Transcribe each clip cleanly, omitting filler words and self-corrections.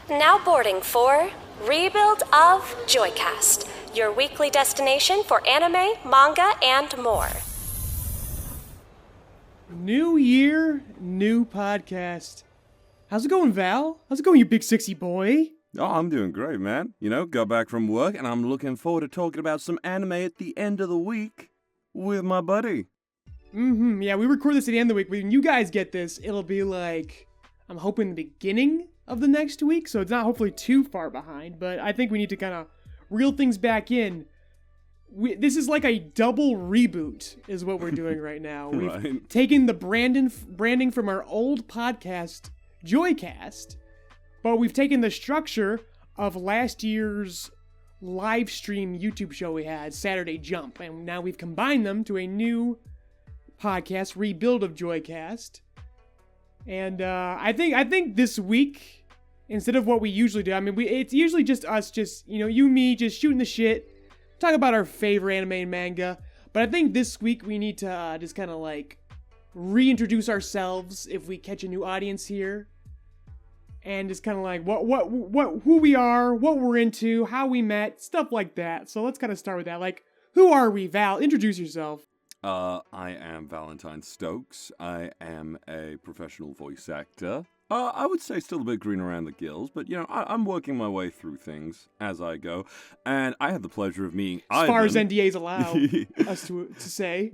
Now boarding for Rebuild of JoyCast, your weekly destination for anime, manga, and more. New year, new podcast. How's it going, Val? How's it going, you big sexy boy? Oh, I'm doing great, man. You know, got back from work, and I'm looking forward to talking about some anime at the end of the week with my buddy. Yeah, we record this at the end of the week. When you guys get this, it'll be like, I'm hoping the beginning of the next week, so it's not hopefully too far behind, but I think we need to kind of reel things back in. This is like a double reboot, is what we're doing right now. We've taken the branding from our old podcast, JoyCast, but we've taken the structure of last year's live stream YouTube show we had, Saturday Jump, and now we've combined them to a new podcast, Rebuild of JoyCast. And I think this week, instead of what we usually do, I mean, it's usually just us, you, me, just shooting the shit, talk about our favorite anime and manga. But I think this week we need to just kind of like reintroduce ourselves if we catch a new audience here, and just kind of like who we are, what we're into, how we met, stuff like that. So let's kind of start with that. Like, who are we, Val? Introduce yourself. I am Valentine Stokes. I am a professional voice actor. I would say still a bit green around the gills, but, you know, I'm working my way through things as I go. And I had the pleasure of meeting Ivan. As far as NDAs allow us to say.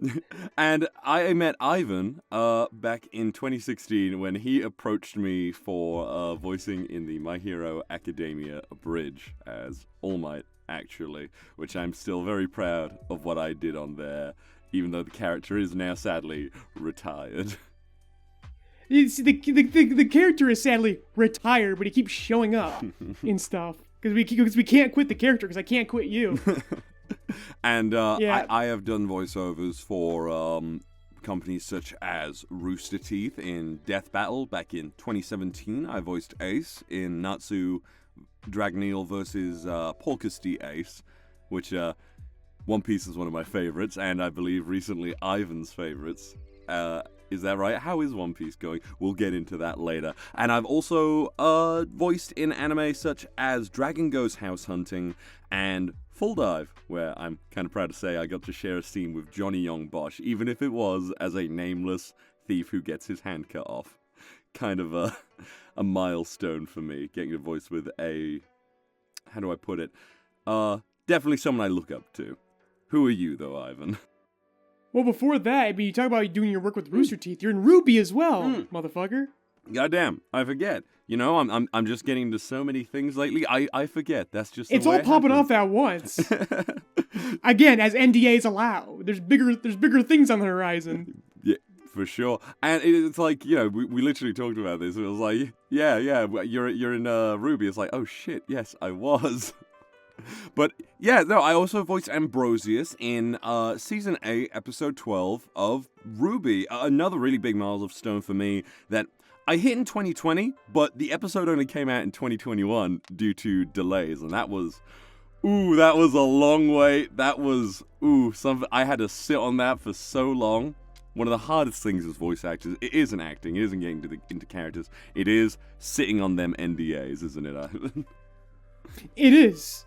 And I met Ivan back in 2016 when he approached me for voicing in the My Hero Academia Abridge as All Might, actually, which I'm still very proud of what I did on there, even though the character is now sadly retired. You see, the character is sadly retired, but he keeps showing up in stuff because we can't quit the character because I can't quit you. And I have done voiceovers for companies such as Rooster Teeth in Death Battle back in 2017. I voiced Ace in Natsu Dragneel versus Porcus D Ace, which One Piece is one of my favorites, and I believe recently Ivan's favorites. Is that right? How is One Piece going? We'll get into that later. And I've also voiced in anime such as Dragon Goes House Hunting and Full Dive, where I'm kind of proud to say I got to share a scene with Johnny Young Bosch, even if it was as a nameless thief who gets his hand cut off. Kind of a milestone for me, getting to voice with a... How do I put it? Definitely someone I look up to. Who are you, though, Ivan? Well, before that, I mean, you talk about doing your work with Rooster Teeth. You're in RWBY as well, motherfucker. Goddamn, I forget. You know, I'm just getting into so many things lately. I forget. That's just it's all popping off at once. Again, as NDAs allow. There's bigger things on the horizon. Yeah, for sure. And it's like, you know, we literally talked about this. It was like, yeah, you're in RWBY. It's like, oh shit, yes, I was. But, yeah, no, I also voiced Ambrosius in Season 8, Episode 12 of RWBY. Another really big milestone for me that I hit in 2020, but the episode only came out in 2021 due to delays, and that was a long wait. That was, something I had to sit on that for so long. One of the hardest things as voice actors, it isn't acting, it isn't getting into characters, it is sitting on them NDAs, isn't it, Ivan? It is.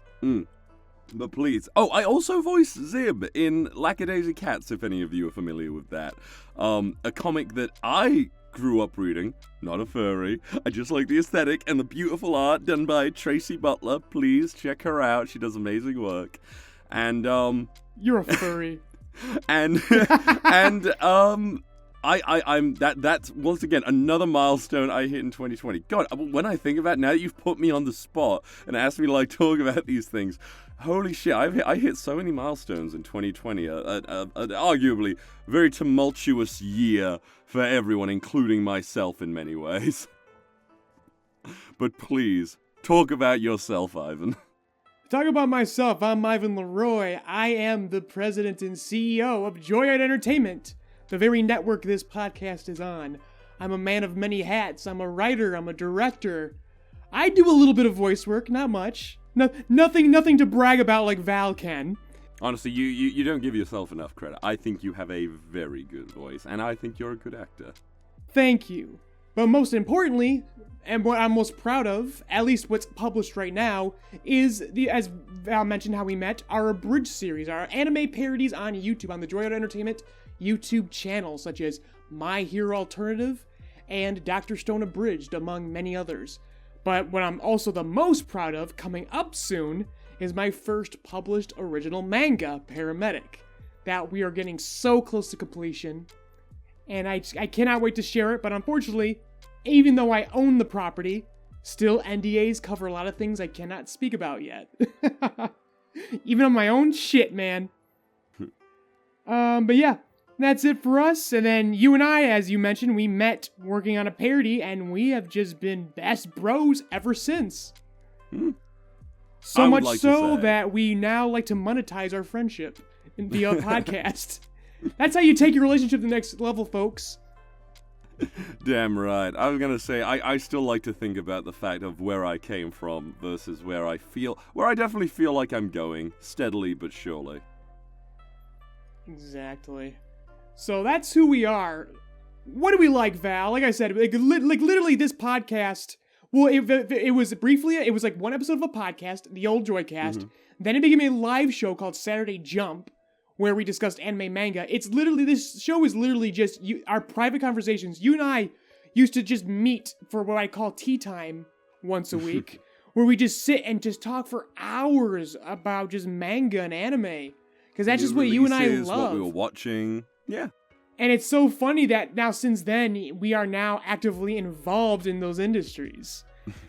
But please. Oh, I also voiced Zib in Lackadaisy Cats, if any of you are familiar with that. A comic that I grew up reading, not a furry. I just like the aesthetic and the beautiful art done by Tracy Butler. Please check her out. She does amazing work. And, You're a furry. I'm that's once again another milestone I hit in 2020. God, when I think about it, now that you've put me on the spot and asked me to like talk about these things, holy shit, I hit so many milestones in 2020. Arguably very tumultuous year for everyone, including myself in many ways. But please talk about yourself, Ivan. Talk about myself. I'm Ivan LeRoy. I am the president and CEO of JoyRide Entertainment, the very network this podcast is on. I'm a man of many hats. I'm a writer. I'm a director. I do a little bit of voice work, not much. Nothing to brag about like Val can. Honestly, you don't give yourself enough credit. I think you have a very good voice, and I think you're a good actor. Thank you. But most importantly, and what I'm most proud of, at least what's published right now, is as Val mentioned how we met, our abridged series, our anime parodies on YouTube, on the JoyRide Entertainment YouTube channel, such as My Hero Alternative and Dr. Stone Abridged, among many others. But what I'm also the most proud of, coming up soon, is my first published original manga, PARAMEDIC, that we are getting so close to completion. And I cannot wait to share it, but unfortunately, even though I own the property, still NDAs cover a lot of things I cannot speak about yet. Even on my own shit, man. But yeah, that's it for us. And then you and I, as you mentioned, we met working on a parody, and we have just been best bros ever since. So much so that we now like to monetize our friendship via podcast. That's how you take your relationship to the next level, folks. Damn right. I was gonna say, I still like to think about the fact of where I came from versus where I definitely feel like I'm going, steadily but surely. Exactly. So that's who we are. What do we like, Val? Like I said, like literally this podcast, well, it was briefly, it was like one episode of a podcast, the old JoyCast. Then it became a live show called Saturday Jump, where we discussed anime manga. This show is literally just our private conversations. You and I used to just meet for what I call tea time once a week, where we just sit and just talk for hours about just manga and anime. Because that's just what you and I love. What we were watching. Yeah. And it's so funny that now, since then, we are now actively involved in those industries.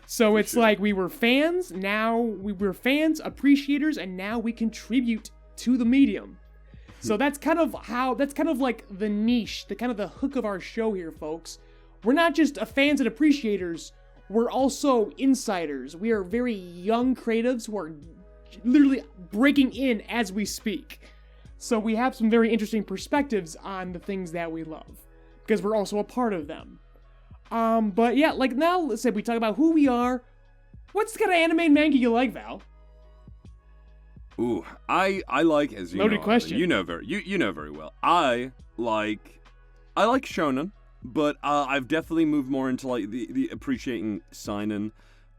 So it's like we were fans, now we were fans, appreciators, and now we contribute to the medium. So that's kind of like the niche, the hook of our show here, folks. We're not just fans and appreciators, we're also insiders. We are very young creatives who are literally breaking in as we speak. So we have some very interesting perspectives on the things that we love, because we're also a part of them. But yeah, like now, let's say we talk about who we are. What's the kind of anime and manga you like, Val? Ooh, I like, as you loaded know, question. You know very well. I like shonen, but I've definitely moved more into like the appreciating seinen,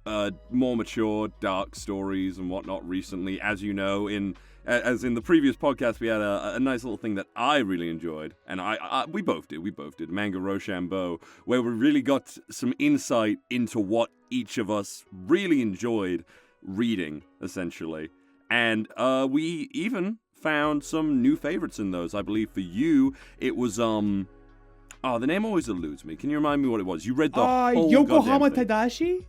more mature, dark stories and whatnot recently. As you know, as in the previous podcast, we had a nice little thing that I really enjoyed, and we both did Manga Rochambeau, where we really got some insight into what each of us really enjoyed reading, essentially. And we even found some new favorites in those. I believe for you, it was, the name always eludes me. Can you remind me what it was? You read the whole Yokohama goddamn thing. Tadashi?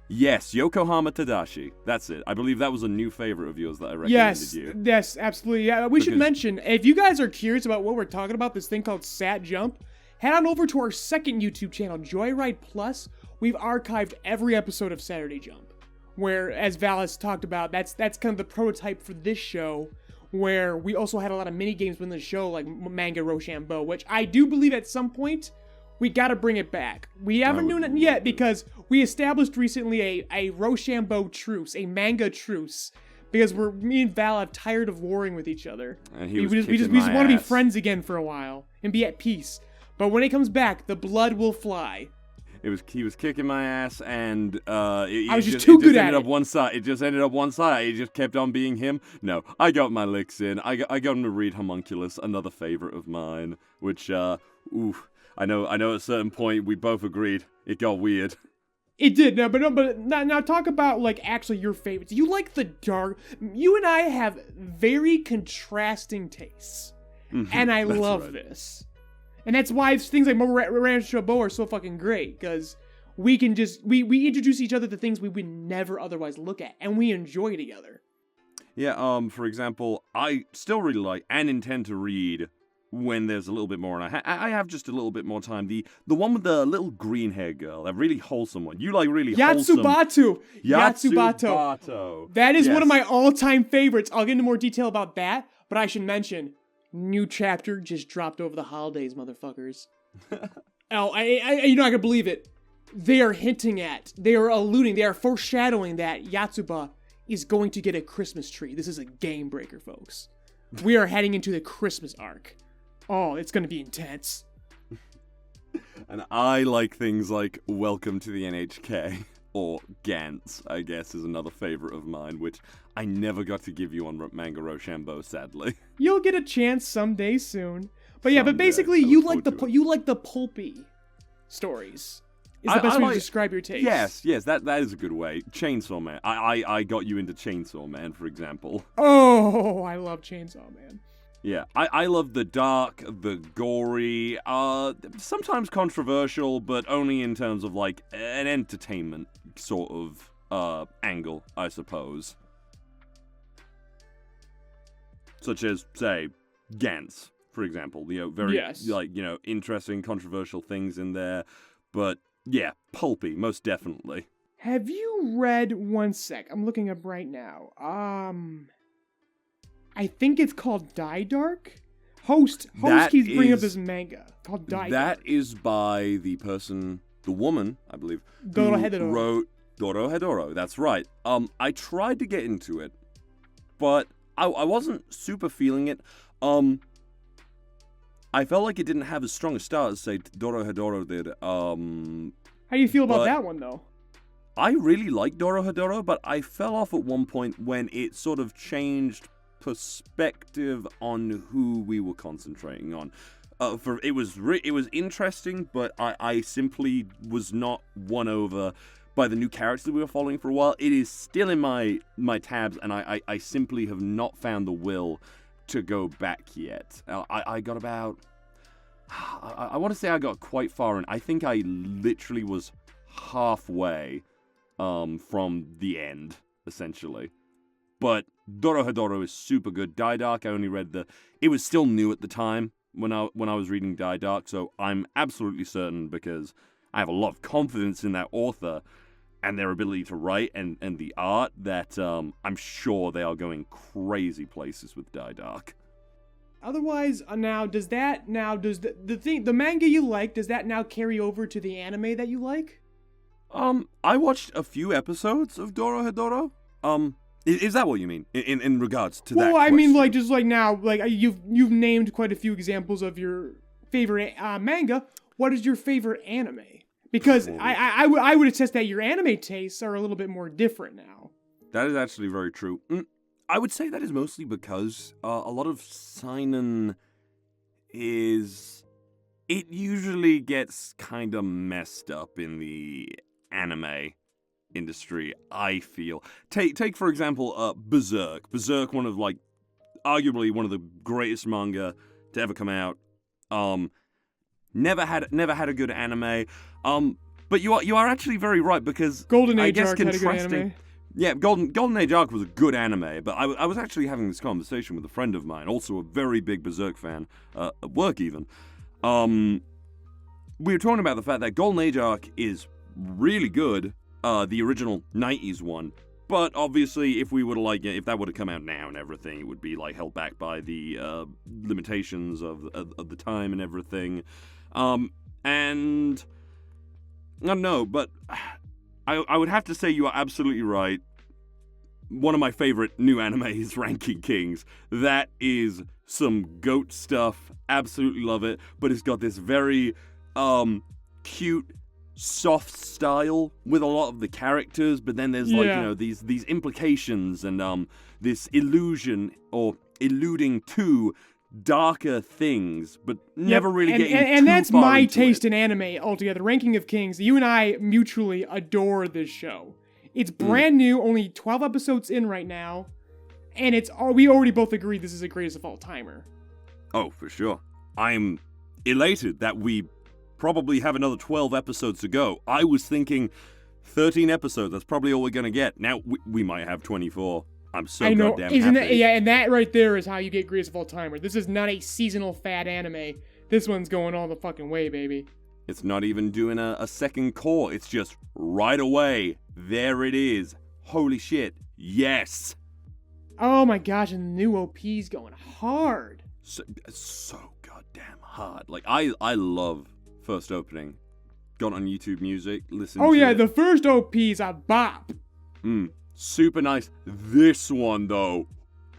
Yes, Yokohama Tadashi. That's it. I believe that was a new favorite of yours that I recommended you. Yes, absolutely. Yeah, we should mention, if you guys are curious about what we're talking about, this thing called Sat Jump, head on over to our second YouTube channel, JoyRide Plus. We've archived every episode of Saturday Jump, where, as Val has talked about, that's kind of the prototype for this show, where we also had a lot of mini games within the show, like Manga Rochambeau, which I do believe at some point we gotta bring it back. We haven't done it yet because we established recently a Rochambeau truce, a manga truce, because me and Val are tired of warring with each other. And we just want to be friends again for a while and be at peace. But when it comes back, the blood will fly. He was kicking my ass, and I was just too good at it. It just ended up one side. He just kept on being him. No, I got my licks in. I got him to read Homunculus, another favorite of mine. Which, I know. At a certain point we both agreed it got weird. It did. Now talk about like actually your favorites. You like the dark. You and I have very contrasting tastes, and I love this. And that's why things like Rochambeau are so fucking great, because we can just, we introduce each other to things we would never otherwise look at, and we enjoy together. Yeah, for example, I still really like and intend to read when there's a little bit more, and I have just a little bit more time. The one with the little green hair girl, that really wholesome one. You like really wholesome. Yatsubato. That is one of my all-time favorites. I'll get into more detail about that, but I should mention, new chapter just dropped over the holidays, motherfuckers. You're not gonna believe it. They are hinting at, they are alluding, they are foreshadowing that Yatsuba is going to get a Christmas tree. This is a game breaker, folks. We are heading into the Christmas arc. Oh, it's gonna be intense. And I like things like Welcome to the NHK, or Gantz, I guess, is another favorite of mine, which I never got to give you on Manga Rochambeau, sadly. You'll get a chance someday soon. But yeah, but basically you like the pulpy stories. Is the best way to describe your taste. Yes, that is a good way. Chainsaw Man. I got you into Chainsaw Man, for example. Oh, I love Chainsaw Man. Yeah, I love the dark, the gory, sometimes controversial, but only in terms of, like, an entertainment sort of angle, I suppose. Such as, say, Gantz, for example. Very, interesting, controversial things in there. But, yeah, pulpy, most definitely. Have you read, one sec, I'm looking up right now, I think it's called Die Dark? Host keeps bringing up this manga called Die Dark. That is by the woman, I believe, who wrote Dorohedoro. That's right. I tried to get into it, but I wasn't super feeling it. I felt like it didn't have as strong a start as, say, Dorohedoro did. How do you feel about that one, though? I really like Dorohedoro, but I fell off at one point when it sort of changed perspective on who we were concentrating on. It was interesting, but I simply was not won over by the new characters we were following for a while. It is still in my tabs, and I simply have not found the will to go back yet. I got about... I want to say I got quite far in. I think I literally was halfway from the end, essentially. But Dorohedoro is super good. Die Dark, I only read it was still new at the time when I was reading Die Dark, so I'm absolutely certain, because I have a lot of confidence in that author and their ability to write and the art, that I'm sure they are going crazy places with Die Dark. Otherwise, does the manga you like, does that now carry over to the anime that you like? I watched a few episodes of Dorohedoro. Is that what you mean in regards to that? Well, I question? mean, like, just like now, like you've named quite a few examples of your favorite manga. What is your favorite anime? Because I would attest that your anime tastes are a little bit more different now. That is actually very true. I would say that is mostly because a lot of seinen it usually gets kind of messed up in the anime industry, I feel. Take for example, Berserk. Berserk, arguably one of the greatest manga to ever come out. Never had a good anime. But you are actually very right, because Golden Age Arc had a good anime. Yeah, Golden Age Arc was a good anime, but I was actually having this conversation with a friend of mine, also a very big Berserk fan, at work even. We were talking about the fact that Golden Age Arc is really good, the original 90s one, but obviously if that would have come out now and everything, it would be like held back by the limitations of the time and everything. And I don't know, but I would have to say you are absolutely right. One of my favorite new anime is Ranking Kings. That is some goat stuff. Absolutely love it. But it's got this very cute, soft style with a lot of the characters. But then there's these implications and this illusion or alluding to darker things, but never really getting too far into it. And that's my taste in anime altogether. Ranking of Kings. You and I mutually adore this show. It's brand new, only 12 episodes in right now, and we already both agree this is the greatest of all timer. Oh, for sure. I'm elated that we probably have another 12 episodes to go. I was thinking 13 episodes, that's probably all we're gonna get. Now, we might have 24. I'm so goddamn happy. And that right there is how you get greatest of all timer. This is not a seasonal fad anime. This one's going all the fucking way, baby. It's not even doing a second core. It's just right away. There it is. Holy shit. Yes. Oh my gosh, and the new OP's going hard. So goddamn hard. Like, I love first opening. Got on YouTube Music, listen to it. The first OP's a bop. Super nice. This one, though.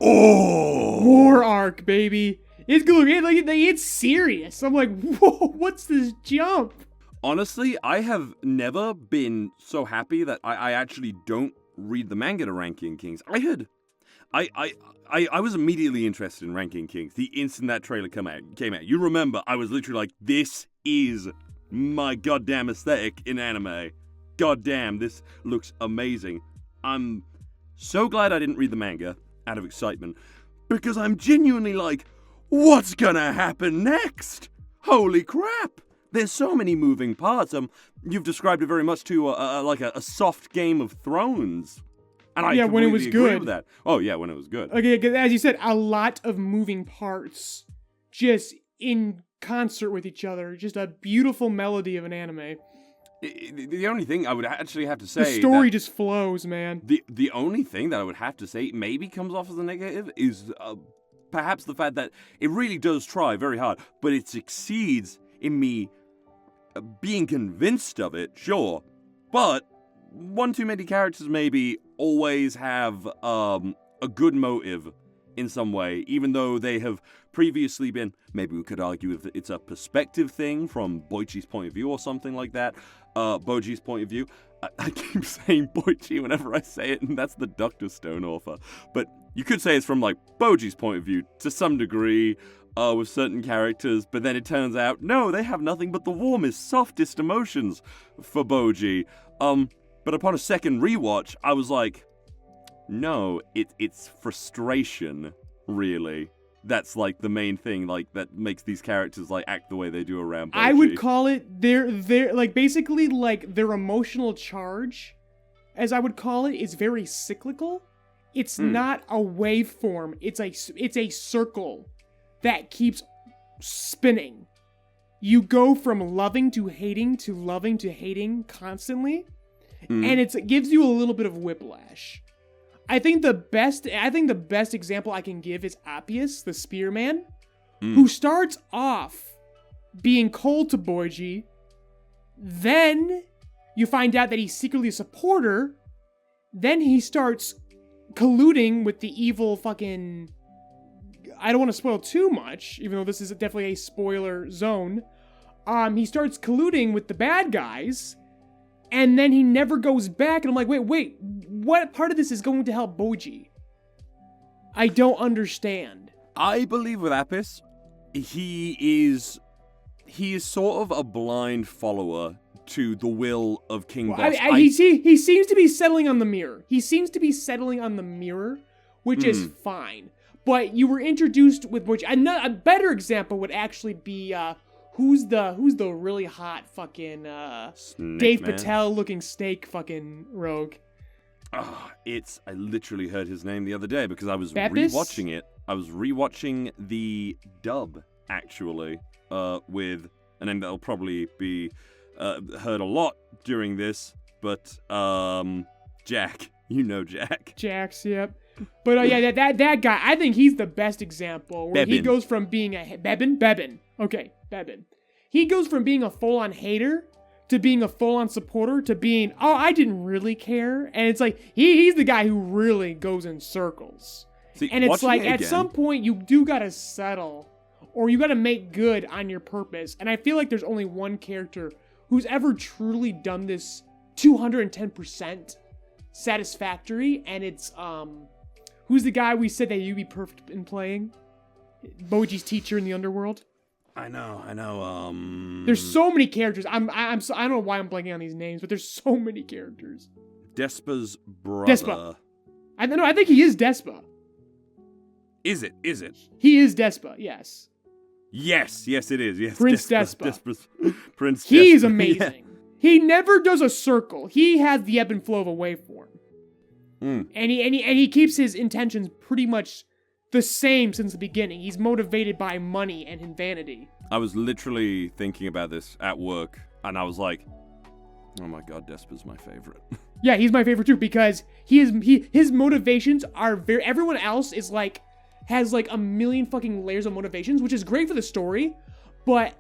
Oh! War arc, baby. It's good. It's serious. I'm like, whoa, what's this jump? Honestly, I have never been so happy that I actually don't read the manga to Ranking Kings. I was immediately interested in Ranking Kings the instant that trailer came out. You remember, I was literally like, this is my goddamn aesthetic in anime. Goddamn, this looks amazing. I'm so glad I didn't read the manga out of excitement, because I'm genuinely like, what's gonna happen next? Holy crap! There's so many moving parts. You've described it very much to like a soft Game of Thrones. And I when it was agree good. with that. Oh yeah, when it was good. Okay, because as you said, a lot of moving parts, just in concert with each other. Just a beautiful melody of an anime. The only thing I would actually have to say, the story just flows, man. The only thing that I would have to say maybe comes off as a negative is perhaps the fact that it really does try very hard, but it succeeds in me being convinced of it, sure, but one too many characters maybe always have a good motive in some way, even though they have previously been, maybe we could argue if it's a perspective thing from Boichi's point of view or something like that, Boji's point of view. I keep saying Boichi whenever I say it, and that's the Dr. Stone author, but you could say it's from like Boji's point of view to some degree, with certain characters, but then it turns out, no, they have nothing but the warmest, softest emotions for Boji. But upon a second rewatch, I was like, no, it's frustration, really. That's like the main thing, like that makes these characters like act the way they do around Boji. I would call it their like basically like their emotional charge, as I would call it, is very cyclical. It's not a waveform. It's a circle that keeps spinning. You go from loving to hating constantly, and it gives you a little bit of whiplash. I think the best example I can give is Appius, the Spearman, who starts off being cold to Boji, then you find out that he's secretly a supporter, then he starts colluding with the evil fucking... I don't want to spoil too much, even though this is definitely a spoiler zone. He starts colluding with the bad guys, and then he never goes back, and I'm like, wait, what part of this is going to help Boji? I don't understand. I believe with Apis, he is sort of a blind follower to the will of King Boss. He seems to be settling on the mirror. Which is fine. But you were introduced with which a better example would actually be who's the really hot fucking Dave Patel looking snake fucking rogue. I literally heard his name the other day because I was Bepis? rewatching it. I was rewatching the dub actually with a name that'll probably be heard a lot during this, but Jack. You know Jack. Jax, yep. But yeah, that guy, I think he's the best example. Where he goes from being a... Bebin. Okay, Bebin. He goes from being a full-on hater to being a full-on supporter to being, oh, I didn't really care. And it's like, he's the guy who really goes in circles. See, and it's like, at some point, you do gotta settle. Or you gotta make good on your purpose. And I feel like there's only one character who's ever truly done this 210% satisfactory, and it's, who's the guy we said that you'd be perfect in playing? Boji's teacher in the underworld? I know. There's so many characters. I don't know why I'm blanking on these names, but there's so many characters. Despa's brother. Despa. I think he is Despa. Is it? He is Despa, yes. Yes, it is. Yes, Prince Despa. Prince Despa. He's amazing. Yeah. He never does a circle. He has the ebb and flow of a waveform. And he keeps his intentions pretty much the same since the beginning. He's motivated by money and vanity. I was literally thinking about this at work, and I was like, oh my god, Despa's my favorite. Yeah, he's my favorite too, because his motivations are very... Everyone else is like... has like a million fucking layers of motivations, which is great for the story, but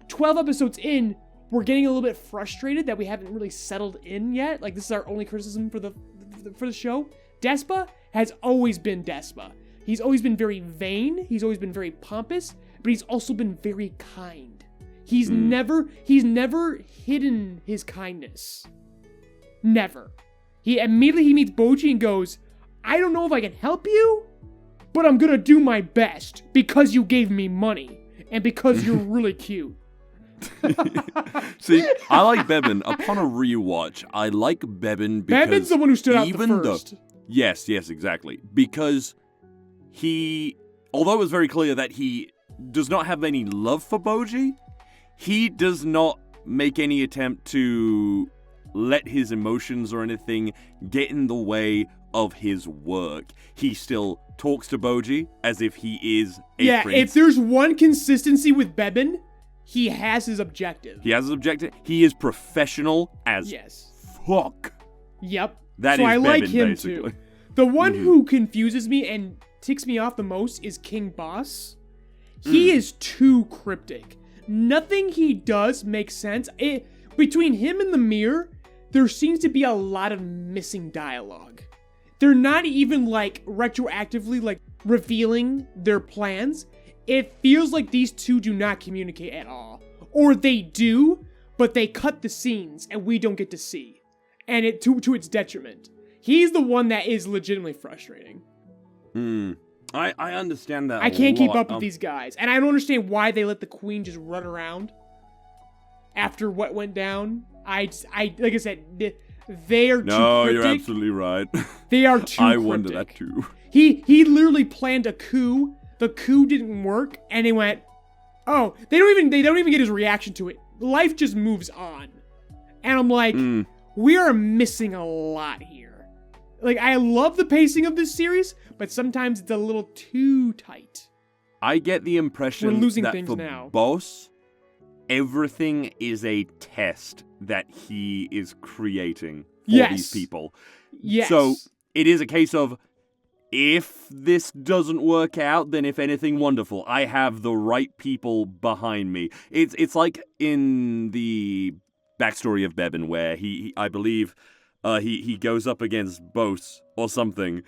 12 episodes in, we're getting a little bit frustrated that we haven't really settled in yet. Like, this is our only criticism for the show. Despa has always been Despa. He's always been very vain, he's always been very pompous, but he's also been very kind. He's never hidden his kindness. Never. He immediately meets Boji and goes, I don't know if I can help you, but I'm gonna do my best because you gave me money and because you're really cute. See, I like Bebin. Upon a rewatch, I like Bebin because Bebin's the one who stood out the first. Yes, exactly. Because although it was very clear that he does not have any love for Boji, he does not make any attempt to let his emotions or anything get in the way of his work. He still talks to Boji as if he is a prince. If there's one consistency with Bebin, he has his objective. He is professional as fuck. Yep. That so is I Bebin, like him basically. too. The one who confuses me and ticks me off the most is King Boss. He is too cryptic. Nothing he does makes sense. Between him and the mirror, there seems to be a lot of missing dialogue. They're not even retroactively revealing their plans. It feels like these two do not communicate at all. Or they do, but they cut the scenes and we don't get to see. And it to its detriment. He's the one that is legitimately frustrating. I understand that. I can't keep up with these guys. And I don't understand why they let the queen just run around after what went down. Like I said, they are too cryptic. You're absolutely right. They are too I cryptic. wonder that too. He literally planned a coup. The coup didn't work, and they went, oh, they don't even get his reaction to it. Life just moves on. And I'm like, we are missing a lot here. Like, I love the pacing of this series, but sometimes it's a little too tight. I get the impression We're losing that things for now. Boss, everything is a test that he is creating for these people. Yes. So it is a case of, if this doesn't work out, then if anything, wonderful. I have the right people behind me. It's like in the backstory of Bebin, where I believe he goes up against Bose or something,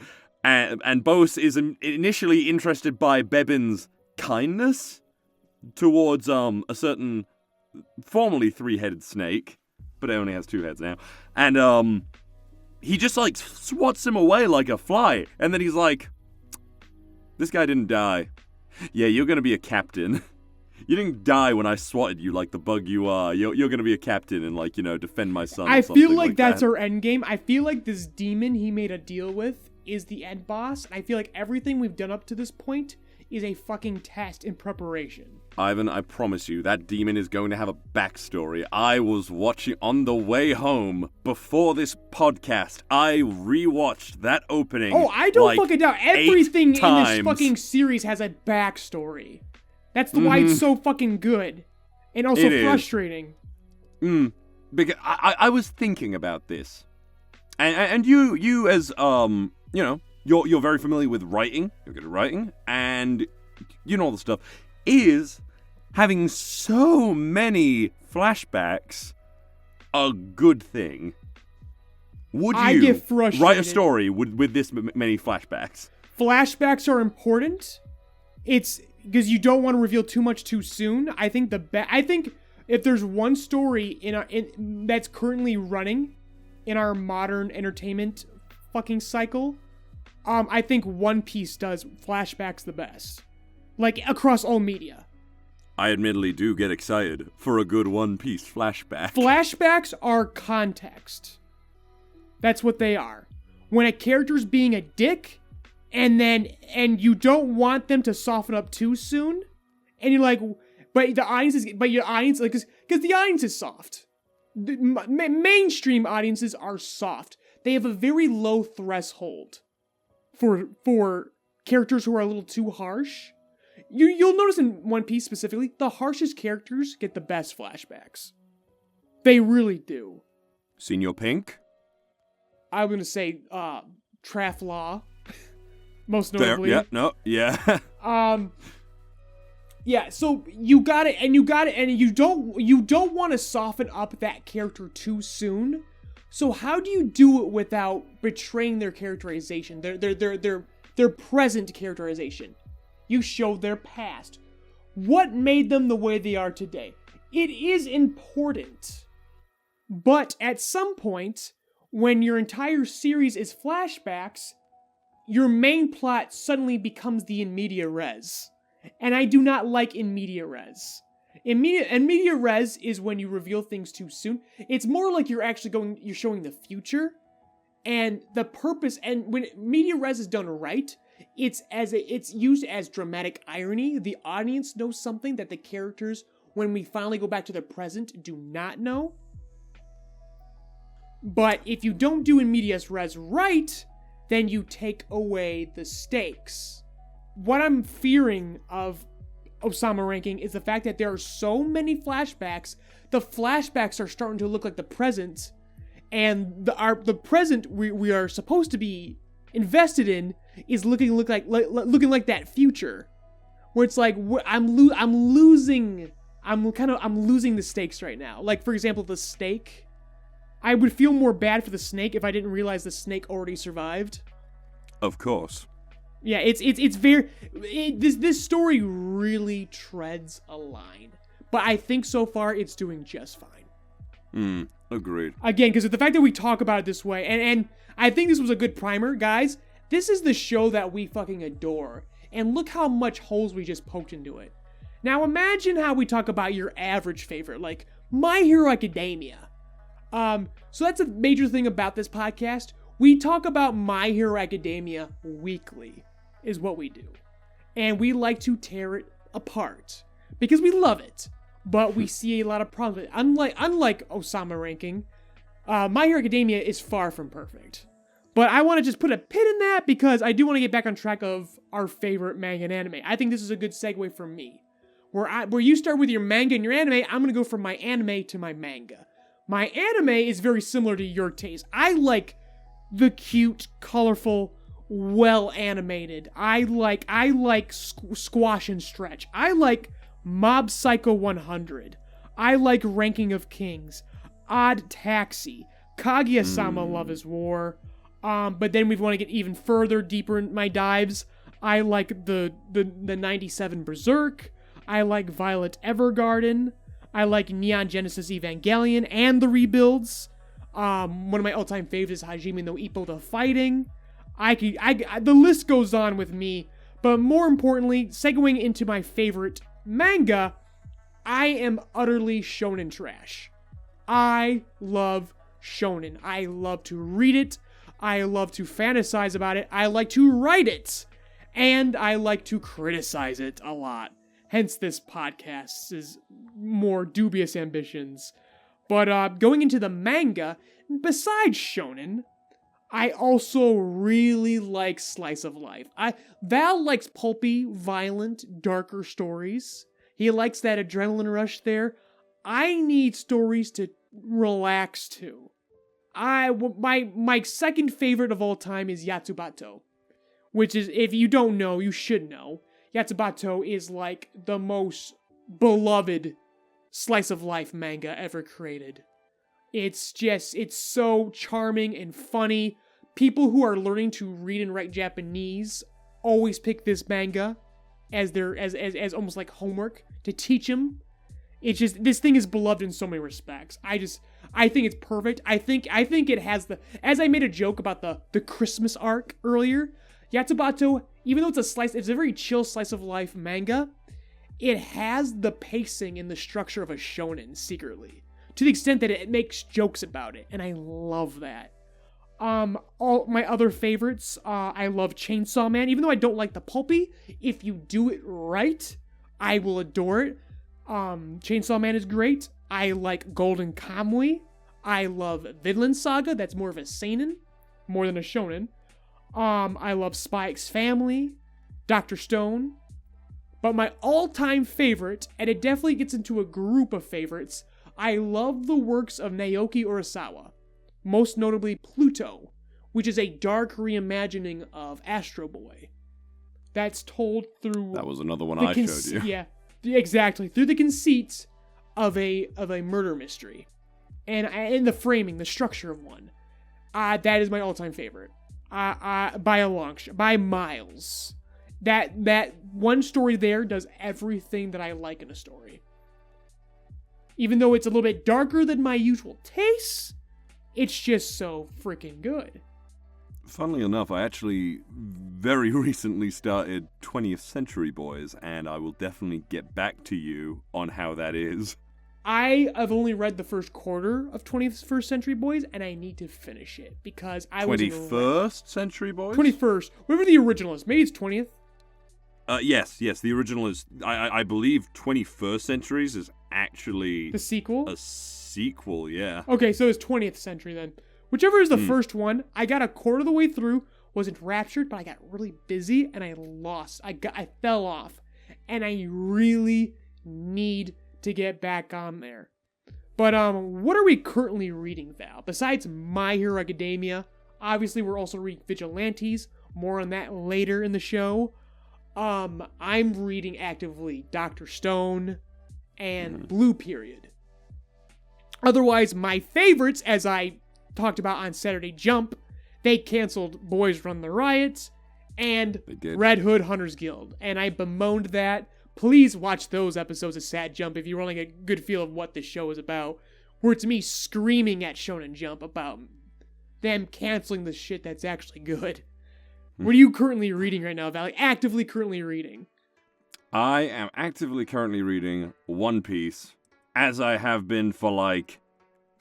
and Bose is initially interested by Bebin's kindness towards a certain formerly three-headed snake, but it only has two heads now, and he just swats him away like a fly, and then he's like, this guy didn't die. Yeah, you're gonna be a captain. You didn't die when I swatted you like the bug you are. You're gonna be a captain and defend my son. I feel like that's that. our end game. I feel like this demon he made a deal with is the end boss, and I feel like everything we've done up to this point is a fucking test in preparation. Ivan, I promise you, that demon is going to have a backstory. I was watching on the way home before this podcast. I rewatched that opening. Oh, I don't fucking doubt everything in times. this fucking series has a backstory. That's why it's so fucking good. And also frustrating. Because I was thinking about this. And you as, you're very familiar with writing. You're good at writing. And you know all the stuff. Is having so many flashbacks a good thing? Would I you get frustrated. write a story with this many flashbacks? Flashbacks are important. It's because you don't want to reveal too much too soon. I think I think if there's one story that's currently running in our modern entertainment fucking cycle, I think One Piece does flashbacks the best. Across all media. I admittedly do get excited for a good One Piece flashback. Flashbacks are context. That's what they are. When a character's being a dick, and you don't want them to soften up too soon, and you're like, but your audience, because the audience is soft. The mainstream audiences are soft. They have a very low threshold for characters who are a little too harsh. You'll notice in One Piece specifically, the harshest characters get the best flashbacks. They really do. Senior Pink? I'm gonna say, Traflaw. Most notably. Fair. Yeah, no, yeah. Yeah, so you don't want to soften up that character too soon. So how do you do it without betraying their characterization, their present characterization? You show their past. What made them the way they are today? it is important. But at some point, when your entire series is flashbacks, your main plot suddenly becomes the in media res. And I do not like in media res. In media res is when you reveal things too soon. It's more like you're showing the future. And the purpose, and when media res is done right, it's used as dramatic irony. The audience knows something that the characters, when we finally go back to the present, do not know. But if you don't do in medias res right, then you take away the stakes. What I'm fearing of Osama ranking is the fact that there are so many flashbacks. The flashbacks are starting to look like the present, and the present we are supposed to be invested in is looking like that future, where it's like I'm losing the stakes right now. Like, for example, the snake. I would feel more bad for the snake if I didn't realize the snake already survived. Of course. Yeah, it's very... This story really treads a line. But I think so far it's doing just fine. Agreed. Again, because of the fact that we talk about it this way, and I think this was a good primer, guys. This is the show that we fucking adore. And look how much holes we just poked into it. Now imagine how we talk about your average favorite, like My Hero Academia. So that's a major thing about this podcast. We talk about My Hero Academia weekly, is what we do. And we like to tear it apart, because we love it. But we see a lot of problems with it. Unlike Osama ranking, My Hero Academia is far from perfect. But I want to just put a pin in that, because I do want to get back on track of our favorite manga and anime. I think this is a good segue for me. Where you start with your manga and your anime, I'm going to go from my anime to my manga. My anime is very similar to your taste. I like the cute, colorful, well-animated. I like Squash and Stretch. I like Mob Psycho 100. I like Ranking of Kings. Odd Taxi. Kaguya-sama Love is War. But then we want to get even further, deeper in my dives. I like the 97 Berserk. I like Violet Evergarden. I like Neon Genesis Evangelion and the rebuilds. One of my all-time favorites is Hajime no Ippo the Fighting. The list goes on with me. But more importantly, segueing into my favorite manga, I am utterly shonen trash. I love shonen. I love to read it. I love to fantasize about it. I like to write it. And I like to criticize it a lot. Hence this podcast's more dubious ambitions. But going into the manga, besides shonen, I also really like slice of life. Val likes pulpy, violent, darker stories. He likes that adrenaline rush there. I need stories to relax to. My second favorite of all time is Yatsubato, which is, if you don't know, you should know. Yatsubato is like the most beloved slice of life manga ever created. It's so charming and funny. People who are learning to read and write Japanese always pick this manga as almost like homework to teach them. It's just, this thing is beloved in so many respects. I think it's perfect. I think it has as I made a joke about the Christmas arc earlier, Yatsubato, even though it's a very chill slice of life manga, it has the pacing and the structure of a shonen secretly, to the extent that it makes jokes about it, and I love that. All my other favorites, I love Chainsaw Man, even though I don't like the pulpy. If you do it right, I will adore it. Chainsaw Man is great. I like Golden Kamuy. I love Vinland Saga, that's more of a seinen, more than a shonen. I love Spy X Family, Dr. Stone. But my all-time favorite, and it definitely gets into a group of favorites, I love the works of Naoki Urasawa. Most notably Pluto, which is a dark reimagining of Astro Boy. That's told through... That was another one I showed you. Yeah, exactly. Through the conceit of a murder mystery. And the framing, the structure of one. That is my all-time favorite. By a long shot, by miles. That one story there does everything that I like in a story. Even though it's a little bit darker than my usual tastes, it's just so freaking good. Funnily enough, I actually very recently started 20th Century Boys, and I will definitely get back to you on how that is. I have only read the first quarter of 21st Century Boys, and I need to finish it because I was 21st Century Boys? 21st. Whatever the original is. Maybe it's 20th. Yes. The original is, I believe 21st Centuries is actually... The sequel? A sequel, yeah. Okay, so it's 20th Century then. Whichever is the first one, I got a quarter of the way through, wasn't raptured, but I got really busy, and I lost. I fell off. And I really need to get back on there. But what are we currently reading, Val? Besides My Hero Academia, obviously we're also reading Vigilantes. More on that later in the show. I'm reading actively Dr. Stone and Blue Period. Otherwise, my favorites, as I talked about on Saturday Jump, they canceled Boys Run the Riots and Red Hood Hunters Guild. And I bemoaned that. Please watch those episodes of Sad Jump if you're wanting a good feel of what this show is about. Where it's me screaming at Shonen Jump about them canceling the shit that's actually good. What are you currently reading right now, Valley? Actively currently reading? I am actively currently reading One Piece, as I have been for like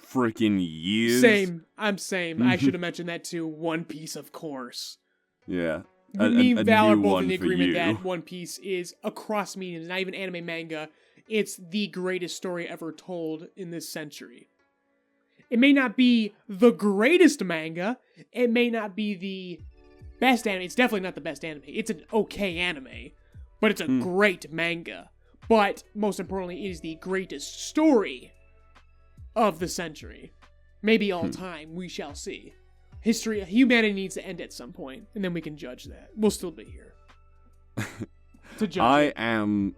freaking years. Same. I'm same. I should have mentioned that too. One Piece, of course. Yeah. Me and Val are both in the agreement that One Piece is, across mediums, not even anime manga, it's the greatest story ever told in this century. It may not be the greatest manga, it may not be the best anime, it's definitely not the best anime, it's an okay anime, but it's a great manga. But, most importantly, it is the greatest story of the century. Maybe all time, we shall see. Humanity needs to end at some point, and then we can judge that. We'll still be here to judge I am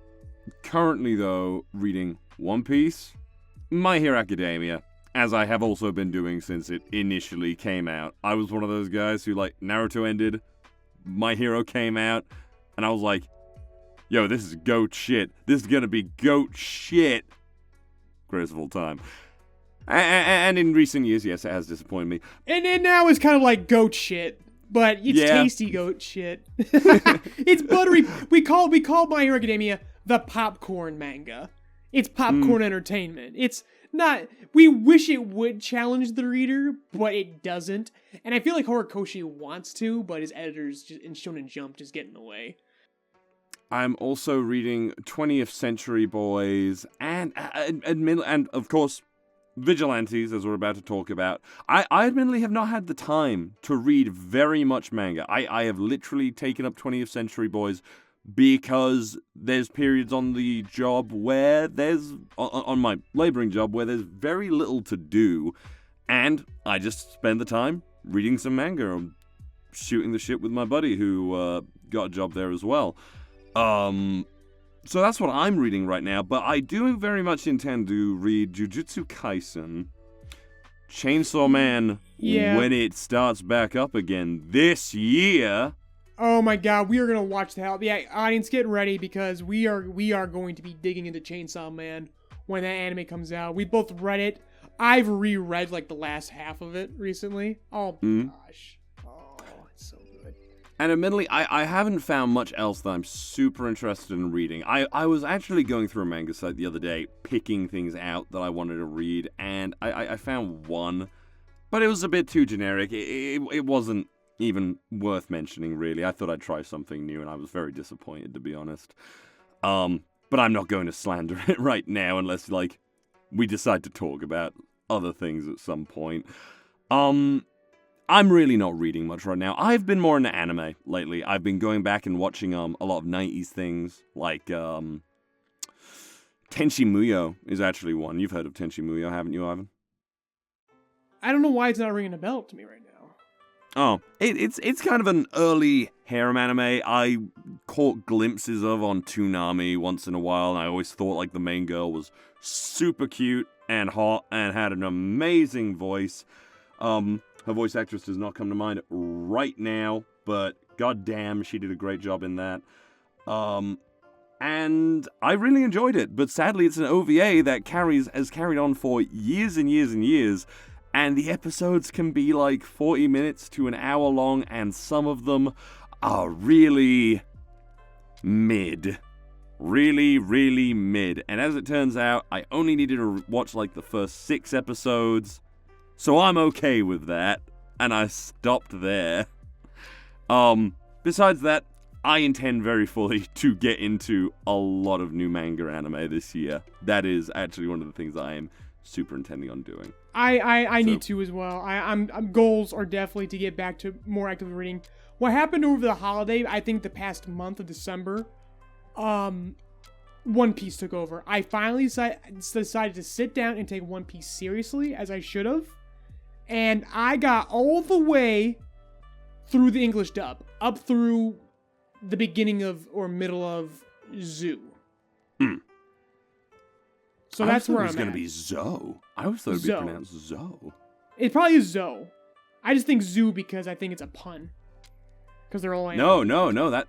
currently, though, reading One Piece, My Hero Academia, as I have also been doing since it initially came out. I was one of those guys who, like, Naruto ended, My Hero came out, and I was like, yo, this is goat shit. This is gonna be goat shit. Greatest of all time. And in recent years, yes, it has disappointed me. And now it's kind of like goat shit, but it's tasty goat shit. It's buttery. We call My Hero Academia the popcorn manga. It's popcorn entertainment. It's not. We wish it would challenge the reader, but it doesn't. And I feel like Horikoshi wants to, but his editors in Shonen Jump just get in the way. I'm also reading 20th Century Boys and of course, Vigilantes, as we're about to talk about. I admittedly have not had the time to read very much manga. I have literally taken up 20th Century Boys because there's periods on the job where on my laboring job, where there's very little to do, and I just spend the time reading some manga or shooting the shit with my buddy who got a job there as well. So that's what I'm reading right now, but I do very much intend to read Jujutsu Kaisen, Chainsaw Man, when it starts back up again this year. Oh my god, we are going to watch the hell. Yeah, audience, get ready because we are going to be digging into Chainsaw Man when that anime comes out. We both read it. I've reread like the last half of it recently. Oh gosh. Oh, it's so good. And admittedly, I haven't found much else that I'm super interested in reading. I was actually going through a manga site the other day, picking things out that I wanted to read, and I found one, but it was a bit too generic. It wasn't even worth mentioning, really. I thought I'd try something new, and I was very disappointed, to be honest. But I'm not going to slander it right now unless, like, we decide to talk about other things at some point. I'm really not reading much right now. I've been more into anime lately. I've been going back and watching a lot of 90s things, like Tenchi Muyo is actually one. You've heard of Tenchi Muyo, haven't you, Ivan? I don't know why it's not ringing a bell to me right now. Oh, it's kind of an early harem anime I caught glimpses of on Toonami once in a while, and I always thought like the main girl was super cute and hot and had an amazing voice. Her voice actress does not come to mind right now, but goddamn, she did a great job in that. And and I really enjoyed it. But sadly, it's an OVA that has carried on for years and years and years, and the episodes can be like 40 minutes to an hour long, and some of them are really mid. Really, really mid. And as it turns out, I only needed to watch like the first 6 episodes, so I'm okay with that, and I stopped there. Besides that, I intend very fully to get into a lot of new manga anime this year. That is actually one of the things I am super intending on doing. I need to as well. I'm goals are definitely to get back to more actively reading. What happened over the holiday, I think the past month of December, One Piece took over. I finally decided to sit down and take One Piece seriously, as I should have. And I got all the way through the English dub, up through the beginning of or middle of Zoo. So that's where I'm at. It was going to be Zo. I always thought it would be pronounced Zo. It probably is Zo. I just think Zoo because I think it's a pun. Because they're all animals. No.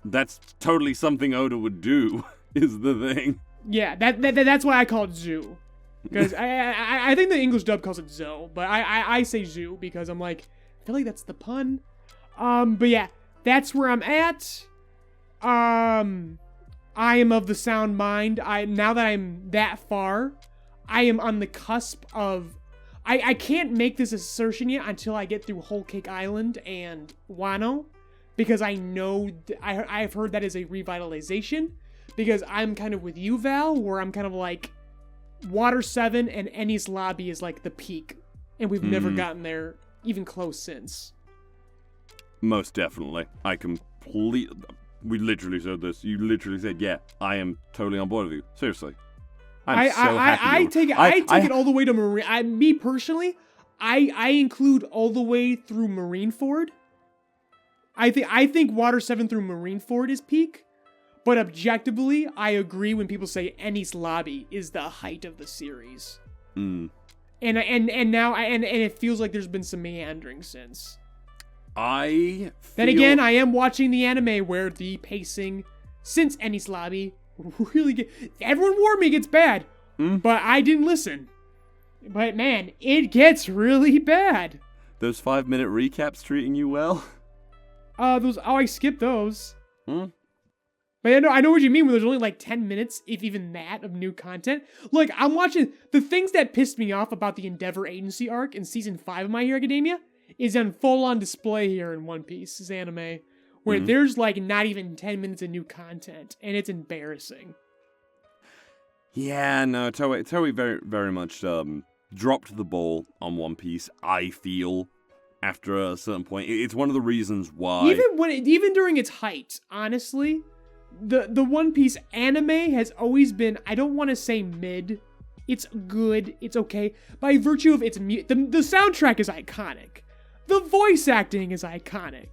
That's totally something Oda would do, is the thing. Yeah, that's why I call it Zoo. Because I think the English dub calls it Zo, but I say Zoo because I'm like, I feel like that's the pun. But yeah, that's where I'm at. I am of the sound mind. Now that I'm that far, I am on the cusp of... I can't make this assertion yet until I get through Whole Cake Island and Wano, because I know... I've heard that is a revitalization, because I'm kind of with you, Val, where I'm kind of like... Water 7 and Enies Lobby is like the peak, and we've never gotten there even close since. Most definitely. We literally said this. You literally said, yeah, I am totally on board with you. Seriously. I'm so happy. I take it all the way to Marine. Me personally, I include all the way through Marineford. I think Water 7 through Marineford is peak. But objectively, I agree when people say Enies Lobby is the height of the series. And now it feels like there's been some meandering since. Then again, I am watching the anime where the pacing since Enies Lobby really everyone warned me it gets bad, but I didn't listen. But man, it gets really bad. Those 5-minute recaps treating you well? I skipped those. But I know what you mean when there's only like 10 minutes, if even that, of new content. Like, I'm watching... The things that pissed me off about the Endeavor Agency arc in Season 5 of My Hero Academia is on full-on display here in One Piece's anime, where there's like not even 10 minutes of new content, and it's embarrassing. Yeah, no, Toei very, very much dropped the ball on One Piece, I feel, after a certain point. It's one of the reasons why... Even during its height, honestly... The One Piece anime has always been, I don't want to say mid, it's good, it's okay, by virtue of its the soundtrack is iconic, the voice acting is iconic,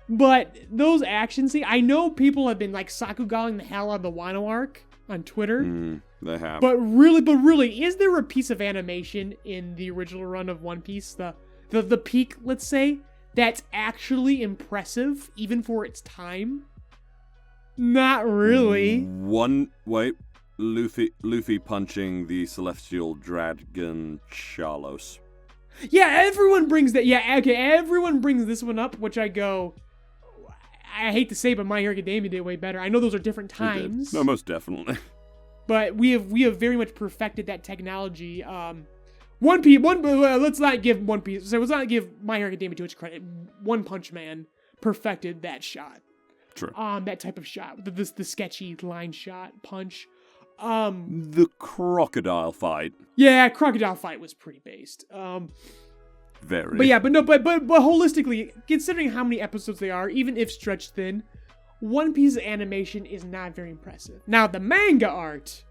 but those action scenes, I know people have been like sakugaing the hell out of the Wano arc on Twitter, they have, but really, is there a piece of animation in the original run of One Piece, the peak, let's say, that's actually impressive, even for its time? Not really. Luffy punching the celestial dragon Charlos. Yeah, everyone brings that. Yeah, okay, everyone brings this one up, which I go... I hate to say, but My Hero Academia did way better. I know those are different times. No, most definitely. But we have very much perfected that technology. Let's not give One Piece... So let's not give My Hero Academia too much credit. One Punch Man perfected that shot. True. That type of shot, the sketchy line shot punch. The crocodile fight. Yeah, crocodile fight was pretty based. Very. But yeah, but holistically, considering how many episodes they are, even if stretched thin, One Piece's animation is not very impressive. Now the manga art,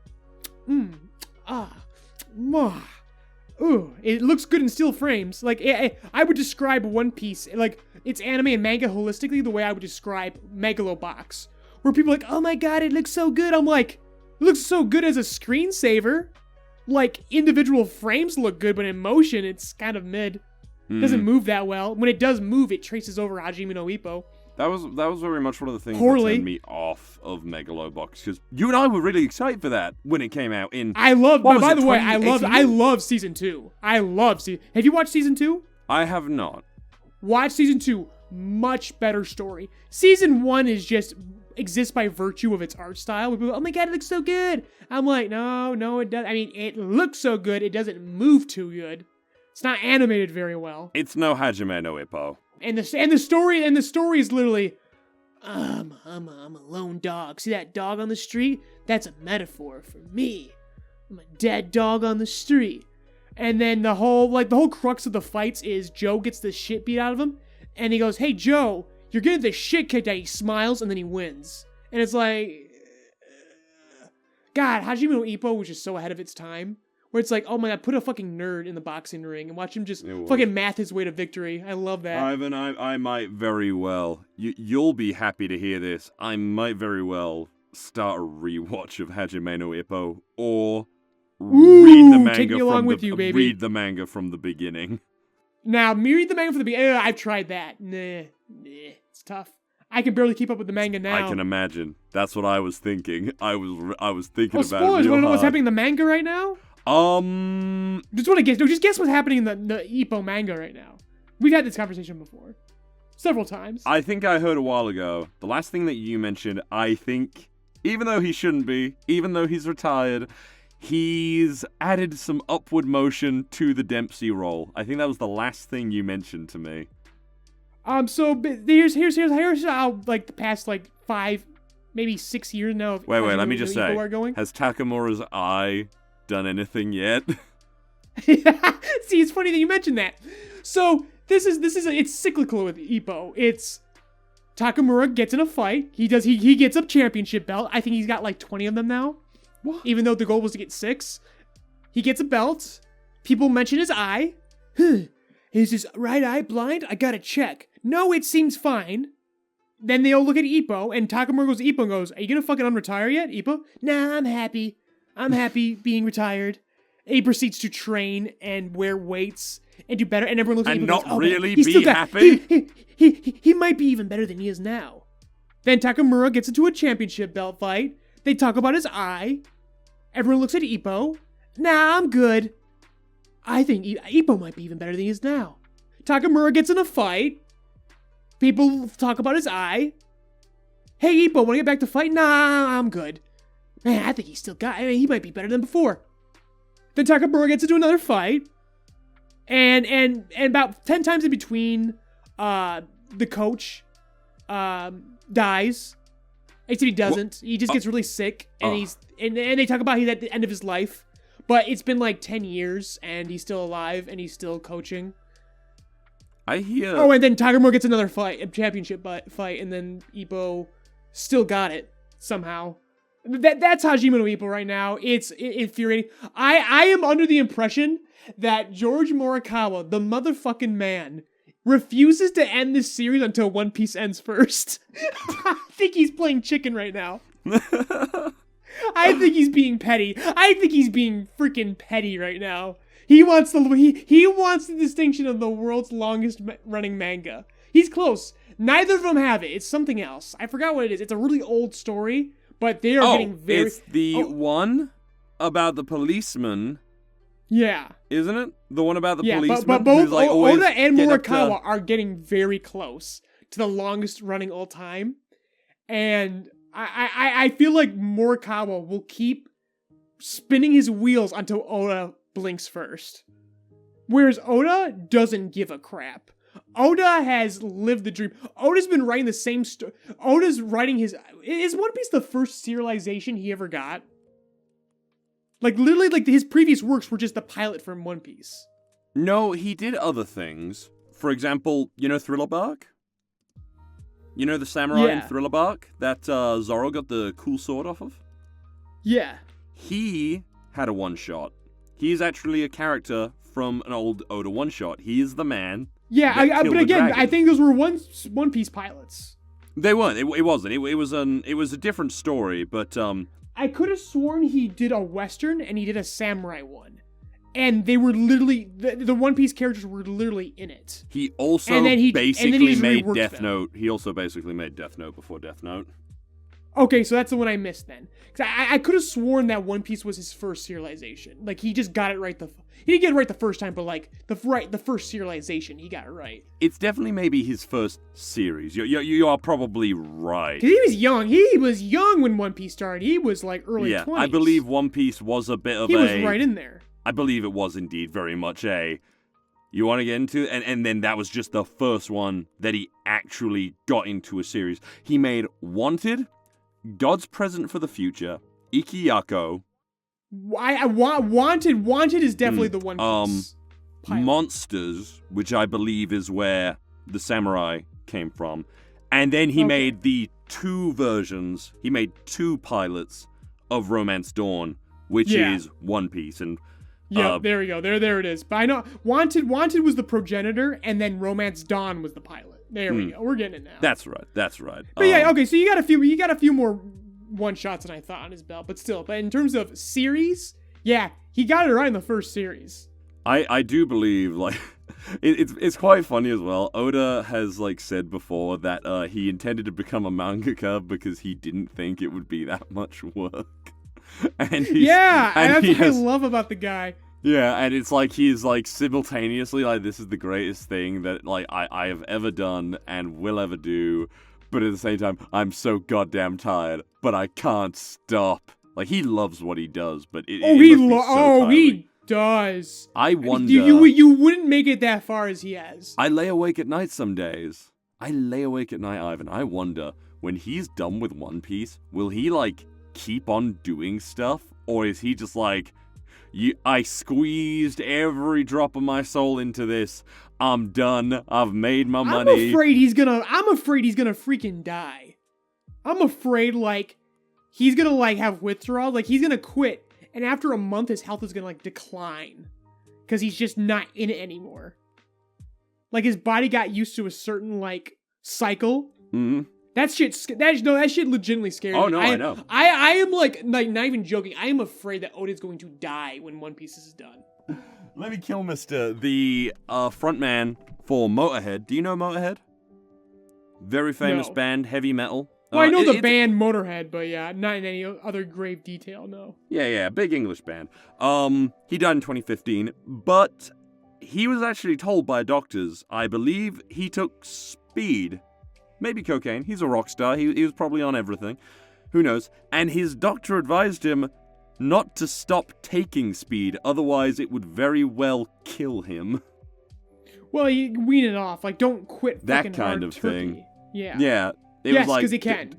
it looks good in still frames. Like, I would describe One Piece, like, its anime and manga holistically the way I would describe Megalobox. Where people are like, oh my god, it looks so good. I'm like, it looks so good as a screensaver. Like, individual frames look good, but in motion, it's kind of mid. It doesn't move that well. When it does move, it traces over Hajime no Ippo. That was very much one of the things Poorly. that turned me off of Megalobox, because you and I were really excited for that when it came out in. I love. By the way, I 2018? love season 2. I love season. Have you watched season 2? I have not. Watch season 2. Much better story. Season 1 is just exists by virtue of its art style. People go, oh my god, it looks so good. I'm like, no, it doesn't. I mean, it looks so good. It doesn't move too good. It's not animated very well. It's no Hajime no Ippo. And the story is literally, I'm a lone dog. See that dog on the street? That's a metaphor for me. I'm a dead dog on the street. And then the whole crux of the fights is Joe gets the shit beat out of him, and he goes, "Hey Joe, you're getting the shit kicked out." He smiles, and then he wins. And it's like, God, Hajime no Ippo was just so ahead of its time. Where it's like, oh my god, put a fucking nerd in the boxing ring and watch him just fucking math his way to victory. I love that. Ivan, I might very well, you'll be happy to hear this, I might very well start a rewatch of Hajime no Ippo, or read the manga take me along with you, baby. Read the manga from the beginning. Now, read the manga from the beginning. I've tried that. Nah, it's tough. I can barely keep up with the manga now. I can imagine. That's what I was thinking. I was thinking about spoilers. it real Want to know what's hard. happening in the manga right now? Just want to guess. No, just guess what's happening in the Ippo manga right now. We've had this conversation before. Several times. I think I heard a while ago, the last thing that you mentioned, I think, even though he shouldn't be, even though he's retired, he's added some upward motion to the Dempsey role. I think that was the last thing you mentioned to me. So here's how, like, the past, like, 5, maybe 6 years now. Wait, let me just say, going. has Takamura's eye done anything yet? See, it's funny that you mentioned that. So it's cyclical with Ippo. It's Takamura gets in a fight. He gets a championship belt. I think he's got like 20 of them now. What? Even though the goal was to get 6. He gets a belt. People mention his eye. Is his right eye blind? I gotta check. No, it seems fine. Then they all look at Ippo, and Takamura goes to Ippo and goes, "Are you gonna fucking unretire yet, Ippo?" "Nah, I'm happy. I'm happy being retired." And he proceeds to train and wear weights and do better, and everyone looks at Ippo And and goes, not "Oh, really he's be still got- happy? He might be even better than he is now. Then Takamura gets into a championship belt fight. They talk about his eye. Everyone looks at Ippo. "Nah, I'm good. I think Ippo might be even better than he is now." Takamura gets in a fight. People talk about his eye. "Hey, Ippo, wanna get back to fight?" "Nah, I'm good. Man, I think he might be better than before." Then Takamura gets into another fight. And about 10 times in between, the coach, dies. Except he doesn't. He just gets really sick, and and they talk about he's at the end of his life. But it's been like 10 years, and he's still alive, and he's still coaching. I hear... Oh, and then Takamura gets another fight, a championship fight, and then Ippo still got it, somehow. That's Hajime no Ippo right now. It's infuriating. I am under the impression that George Morikawa, the motherfucking man, refuses to end this series until One Piece ends first. I think he's playing chicken right now. I think he's being petty. I think he's being freaking petty right now. He wants the distinction of the world's longest running manga. He's close. Neither of them have it. It's something else. I forgot what it is. It's a really old story, but they are getting very... it's the one about the policeman. Yeah. Isn't it? The one about the policeman? But both who's, like, always Oda and getting up Morikawa are getting very close to the longest running all time. And I feel like Morikawa will keep spinning his wheels until Oda blinks first. Whereas Oda doesn't give a crap. Oda has lived the dream. Oda's been writing the same story. Oda's writing his... Is One Piece the first serialization he ever got? Like, literally, like, his previous works were just the pilot from One Piece. No, he did other things. For example, you know Thriller Bark? You know the samurai in Thriller Bark that Zoro got the cool sword off of? Yeah. He had a one-shot. He's actually a character from an old Oda one-shot. He is the man. Yeah, but again, I think those were One Piece pilots. They weren't. It wasn't. It was a different story, but I could have sworn he did a Western and he did a samurai one. and they were literally the One Piece characters were literally in it. He also basically made Death Note. He also basically made Death Note before Death Note. Okay, so that's the one I missed then. Because I could have sworn that One Piece was his first serialization. Like, he just got it right he didn't get it right the first time, but like the first serialization, he got it right. It's definitely maybe his first series. You are probably right. Because he was young. He was young when One Piece started. He was like early 20s. I believe One Piece was a bit of He was right in there. I believe it was indeed very much a, you want to get into it? And then that was just the first one that he actually got into a series. He made Wanted, God's Present for the Future, Ikiyako. Wanted is definitely the One Piece pilot. Monsters, which I believe is where the samurai came from. And then he made the 2 versions. He made 2 pilots of Romance Dawn, which is One Piece. And there we go. There it is. But I know Wanted was the progenitor, and then Romance Dawn was the pilot. There we go. We're getting it now. That's right. But okay. So you got a few more one shots than I thought on his belt, but still. But in terms of series, he got it right in the first series. I do believe like it's quite funny as well. Oda has like said before that he intended to become a mangaka because he didn't think it would be that much work. And that's what I love about the guy. Yeah, and it's like he's like simultaneously like, this is the greatest thing that like I have ever done and will ever do, but at the same time I'm so goddamn tired, but I can't stop. Like, he loves what he does, but he does. I wonder. You wouldn't make it that far as he has. I lay awake at night some days. Ivan. I wonder, when he's done with One Piece, will he like keep on doing stuff, or is he just like, I squeezed every drop of my soul into this. I'm done. I've made my money. I'm afraid he's gonna freaking die. I'm afraid like he's gonna like have withdrawal. Like, he's gonna quit, and after a month, his health is gonna like decline because he's just not in it anymore. Like, his body got used to a certain like cycle. Mm-hmm. That shit legitimately scares me. Oh, no, I know. I am like not even joking. I am afraid that Oda's going to die when One Piece is done. Let me kill the frontman for Motorhead. Do you know Motorhead? Very famous band, heavy metal. Well, I know the band Motorhead, but not in any other grave detail, no. Yeah, big English band. He died in 2015, but he was actually told by doctors, I believe he took speed. Maybe cocaine. He's a rock star. He was probably on everything. Who knows? And his doctor advised him not to stop taking speed, otherwise it would very well kill him. Well, you wean it off. Like, don't quit that kind hard of turkey. thing. Yeah. Yeah. Yes, because he can.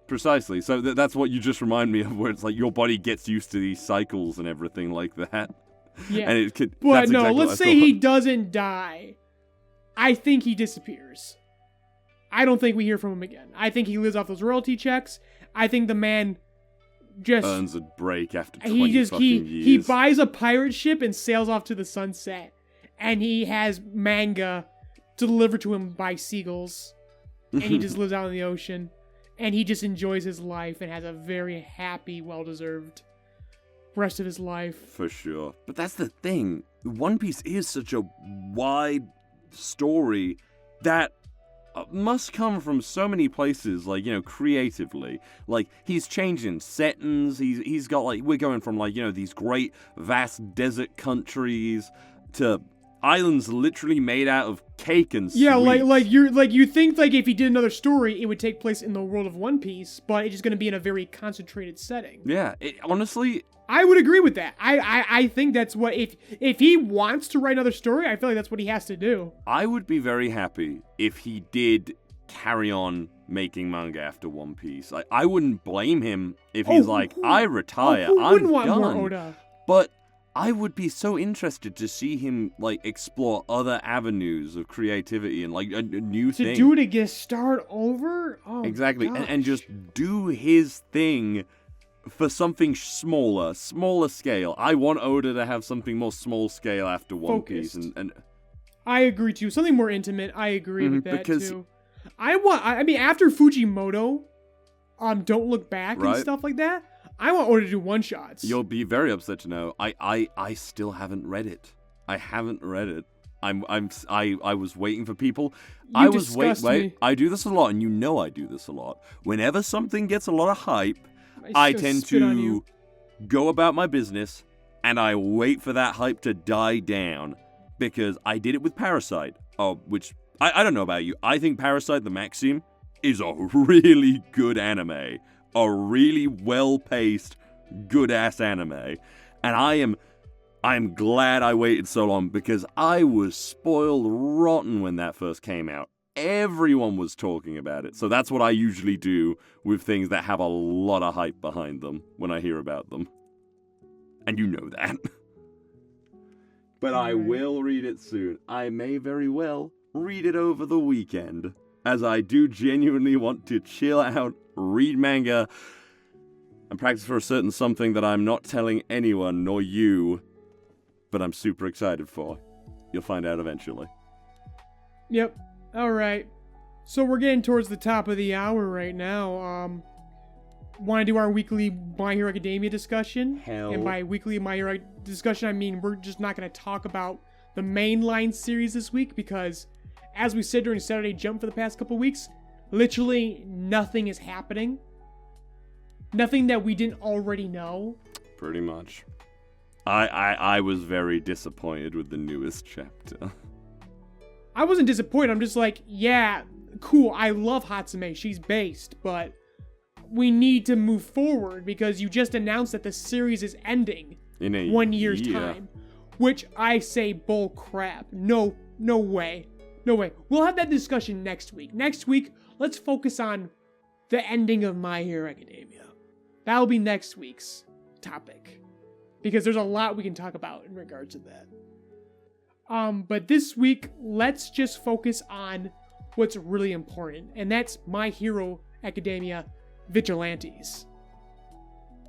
Precisely. So that's what you just remind me of, where it's like your body gets used to these cycles and everything like that. Yeah. And it could. But no, exactly, let's say he doesn't die. I think he disappears. I don't think we hear from him again. I think he lives off those royalty checks. I think the man just earns a break after 20 years. He buys a pirate ship and sails off to the sunset. And he has manga delivered to him by seagulls. And he just lives out in the ocean. And he just enjoys his life and has a very happy, well-deserved rest of his life. For sure. But that's the thing. One Piece is such a wide story that must come from so many places, like, you know, creatively. Like, he's changing settings, he's got, like, we're going from, like, you know, these great, vast desert countries to islands literally made out of cake and sweets. Yeah, you think, like, if he did another story, it would take place in the world of One Piece, but it's just going to be in a very concentrated setting. Yeah, honestly, I would agree with that. I think that's what, if he wants to write another story, I feel like that's what he has to do. I would be very happy if he did carry on making manga after One Piece. I wouldn't blame him if he's I retire, who I'm wouldn't want done. More Oda? But I would be so interested to see him, like, explore other avenues of creativity and, like, a new thing. To do it again, start over? Oh, exactly, and just do his thing for something smaller scale. I want Oda to have something more small scale after One Piece. And I agree, too. Something more intimate. I agree with that, too. I mean, after Fujimoto, Don't Look Back and stuff like that, I want Oda to do one-shots. You'll be very upset to know I still haven't read it. I haven't read it. I was waiting for people. You disgust me. I do this a lot, and you know I do this a lot. Whenever something gets a lot of hype, I tend to go about my business, and I wait for that hype to die down. Because I did it with Parasite, which, I don't know about you, I think Parasite the Maxim is a really good anime. A really well-paced, good-ass anime. And I'm glad I waited so long, because I was spoiled rotten when that first came out. Everyone was talking about it. So that's what I usually do with things that have a lot of hype behind them when I hear about them. And you know that. But I will read it soon. I may very well read it over the weekend, as I do genuinely want to chill out, read manga, and practice for a certain something that I'm not telling anyone, nor you, but I'm super excited for. You'll find out eventually. Yep. All right. So we're getting towards the top of the hour right now. Want to do our weekly My Hero Academia discussion? Hell. And by weekly My Hero discussion, I mean we're just not going to talk about the mainline series this week, because as we said during Saturday Jump for the past couple weeks, literally nothing is happening. Nothing that we didn't already know. Pretty much. I was very disappointed with the newest chapter. I wasn't disappointed. I'm just like, yeah, cool. I love Hatsume. She's based, but we need to move forward because you just announced that the series is ending in 1 year's time, which I say bull crap. No way. No way. We'll have that discussion next week. Next week, let's focus on the ending of My Hero Academia. That'll be next week's topic, because there's a lot we can talk about in regards to that. But this week, let's just focus on what's really important, and that's My Hero Academia Vigilantes.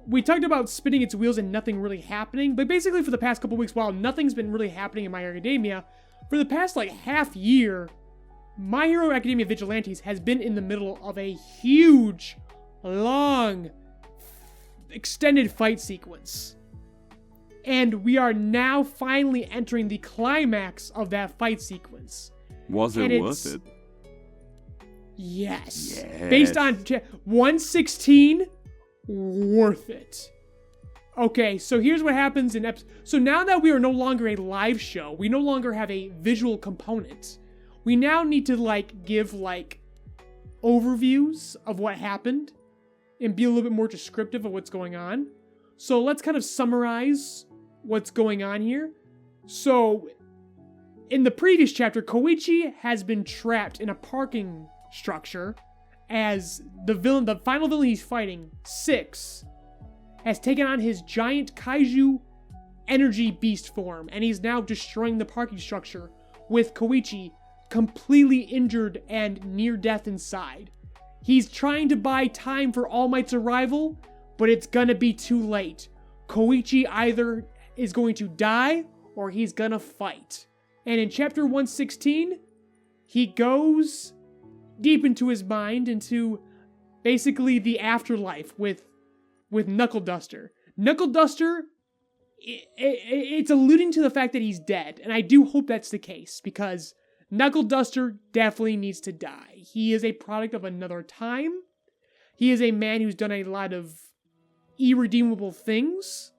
We talked about spinning its wheels and nothing really happening, but basically for the past couple weeks, while nothing's been really happening in My Hero Academia, for the past half year, My Hero Academia Vigilantes has been in the middle of a huge, long, extended fight sequence. And we are now finally entering the climax of that fight sequence. Was it worth it? Yes. Based on 116, worth it. Okay, so here's what happens in episode. So now that we are no longer a live show, we no longer have a visual component. We now need to give overviews of what happened and be a little bit more descriptive of what's going on. So let's kind of summarize what's going on here. So in the previous chapter, Koichi has been trapped in a parking structure as the final villain he's fighting, 6, has taken on his giant kaiju energy beast form, and he's now destroying the parking structure with Koichi completely injured and near death inside. He's trying to buy time for All Might's arrival, but it's gonna be too late. Koichi either is going to die or he's gonna fight. And in chapter 116, he goes deep into his mind, into basically the afterlife with Knuckle Duster. Knuckle Duster, it's alluding to the fact that he's dead, and I do hope that's the case, because Knuckle Duster definitely needs to die. He is a product of another time. He is a man who's done a lot of irredeemable things.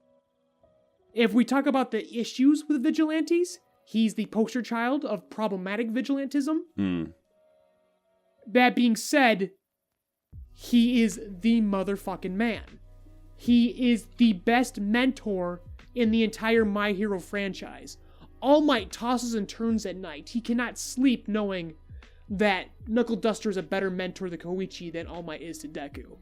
If we talk about the issues with vigilantes, he's the poster child of problematic vigilantism. That being said, he is the motherfucking man. He is the best mentor in the entire My Hero franchise. All Might tosses and turns at night. He cannot sleep knowing that Knuckle Duster is a better mentor to Koichi than All Might is to Deku.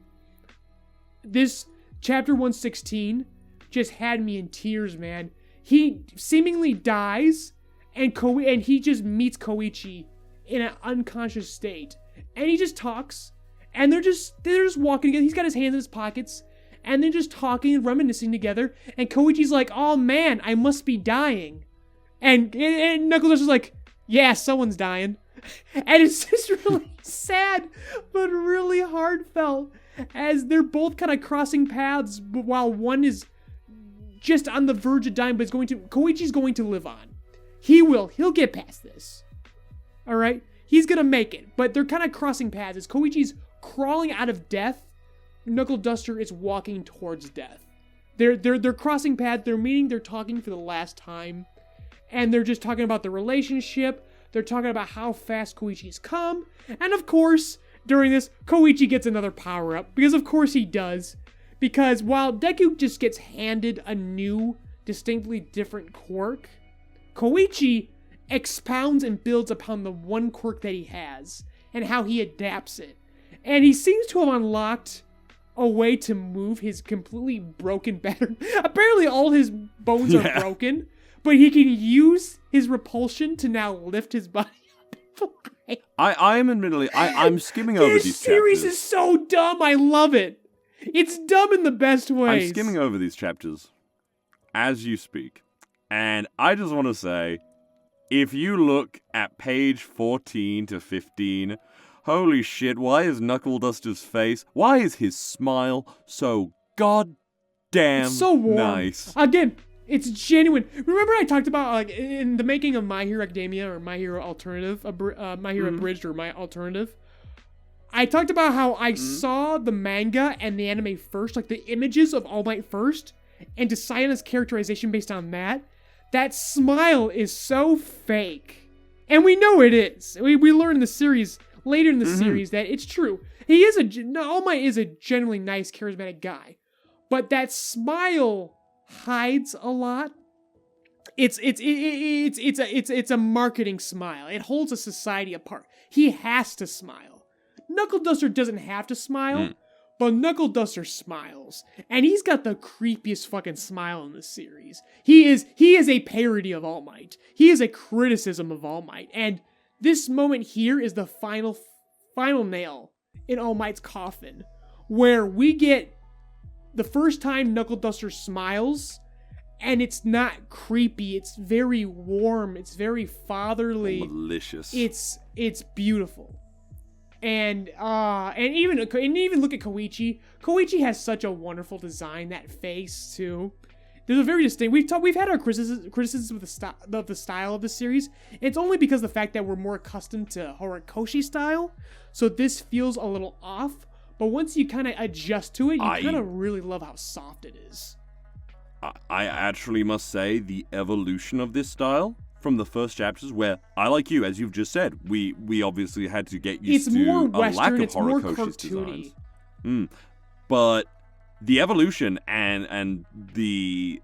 This chapter 116 just had me in tears, man. He seemingly dies, and he just meets Koichi in an unconscious state. And he just talks, and they're just walking together. He's got his hands in his pockets, and they're just talking and reminiscing together. And Koichi's like, "Oh man, I must be dying." And Knuckles is like, "Yeah, someone's dying." And it's just really sad, but really heartfelt. as they're both kind of crossing paths while one is just on the verge of dying, but Koichi's going to live on. He'll get past this. All right? He's going to make it, but they're kind of crossing paths. As Koichi's crawling out of death, Knuckle Duster is walking towards death. They're crossing paths, they're meeting, they're talking for the last time, and they're just talking about the relationship, they're talking about how fast Koichi's come, and of course, during this, Koichi gets another power-up, because of course he does, because while Deku just gets handed a new, distinctly different quirk, Koichi expounds and builds upon the one quirk that he has, and how he adapts it. And he seems to have unlocked a way to move his completely broken pattern. Apparently all his bones are broken, but he can use his repulsion to now lift his body up. I'm admittedly, I'm skimming over these chapters. This series is so dumb, I love it. It's dumb in the best ways. I'm skimming over these chapters as you speak, and I just want to say, if you look at page 14 to 15, holy shit, why is Knuckle Duster's face, why is his smile so goddamn so warm. Nice? Again, it's genuine. Remember I talked about, like, in the making of My Hero Academia, or My Hero Alternative, My Hero Abridged, or My Alternative, I talked about how I saw the manga and the anime first, like the images of All Might first, and decided his characterization based on that. That smile is so fake. And we know it is. We learn in the series, later in the series, that it's true. All Might is a generally nice, charismatic guy. But that smile hides a lot. It's a marketing smile. It holds a society apart. He has to smile. Knuckle Duster doesn't have to smile, but Knuckle Duster smiles. And he's got the creepiest fucking smile in this series. He is a parody of All Might. He is a criticism of All Might. And this moment here is the final nail in All Might's coffin, where we get the first time Knuckle Duster smiles, and it's not creepy. It's very warm. It's very fatherly. Malicious. It's beautiful. And even look at Koichi. Koichi has such a wonderful design. That face too. There's a very distinct. We've had our criticisms of the style of the series. It's only because of the fact that we're more accustomed to Horikoshi style, so this feels a little off. But once you kind of adjust to it, you kind of really love how soft it is. I actually must say the evolution of this style from the first chapters, where I, like you, as you've just said, we obviously had to get used to more a lack of it's more Horikoshi's cartoony. designs. But the evolution and the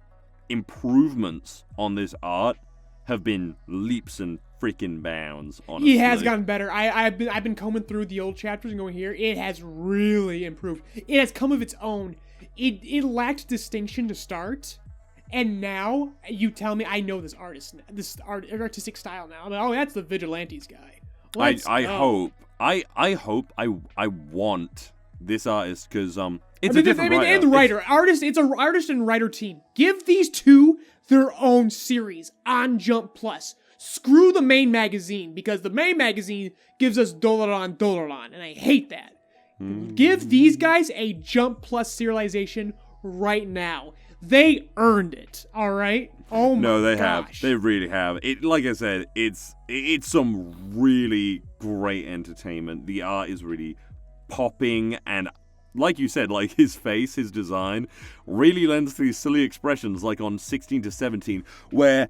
improvements on this art have been leaps and freaking bounds, honestly. It has gotten better. I've been combing through the old chapters and going here. It has really improved. It has come of its own. It lacked distinction to start, and now you tell me I know this artistic style now. I'm like, oh, that's the Vigilantes guy. I hope I want this artist, because it's a different writer. And the writer. It's an artist and writer team. Give these two their own series on Jump Plus. Screw the main magazine, because the main magazine gives us Dolaran, and I hate that. Give these guys a Jump Plus serialization right now. They earned it, all right? Oh my gosh. No, they have. They really have. It, like I said, it's some really great entertainment. The art is really popping, and like you said, like his face, his design, really lends to these silly expressions, like on 16 to 17, where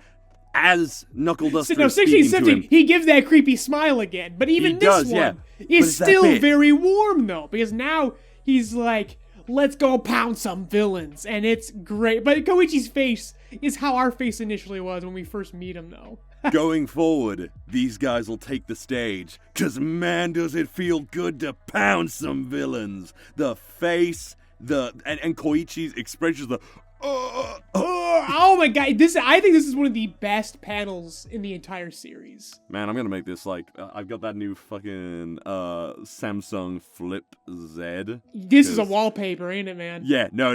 as Knuckle Duster is 16, speaking 17, to him, he gives that creepy smile again. But even this one is still very warm, though, because now he's like, let's go pound some villains, and it's great. But Koichi's face is how our face initially was when we first meet him, though. Going forward, these guys will take the stage, 'cause man, does it feel good to pound some villains. The face, and Koichi's expressions, oh my god, I think this is one of the best panels in the entire series. Man, I'm gonna make this like, I've got that new fucking Samsung Flip Z. This is a wallpaper, ain't it, man? Yeah, no.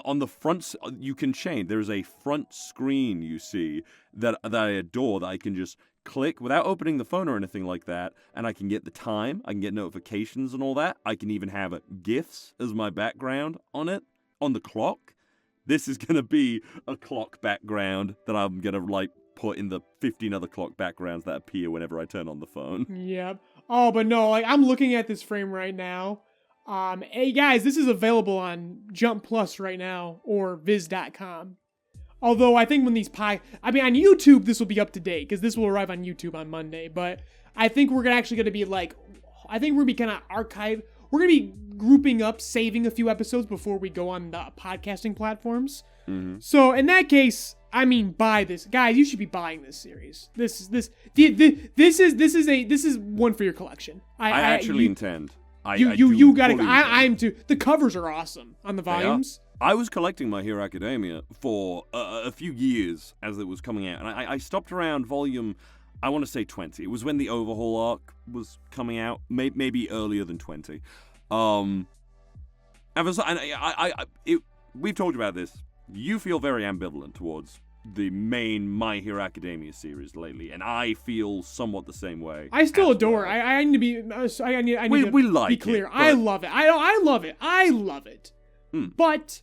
On the front, you can change. There's a front screen, you see, that I adore, that I can just click without opening the phone or anything like that, and I can get the time, I can get notifications and all that. I can even have GIFs as my background on it, on the clock. This is going to be a clock background that I'm going to, put in the 15 other clock backgrounds that appear whenever I turn on the phone. Yep. Oh, but no, I'm looking at this frame right now. Hey guys, this is available on Jump Plus right now, or Viz.com. Although I think when these on YouTube, this will be up to date, because this will arrive on YouTube on Monday, but I think we're actually going to be I think we're going to be kind of archive. We're going to be grouping up, saving a few episodes before we go on the podcasting platforms. Mm-hmm. So in that case, buy this. Guys, you should be buying this series. This is one for your collection. I actually intend. You gotta. I'm too. The covers are awesome on the volumes. I was collecting My Hero Academia for a few years as it was coming out, and I stopped around volume, I want to say 20. It was when the Overhaul arc was coming out, maybe earlier than 20. We've talked about this. You feel very ambivalent towards the main My Hero Academia series lately, and I feel somewhat the same way. I still adore. I need to be. I need to be clear. I love it. I love it. I love it. But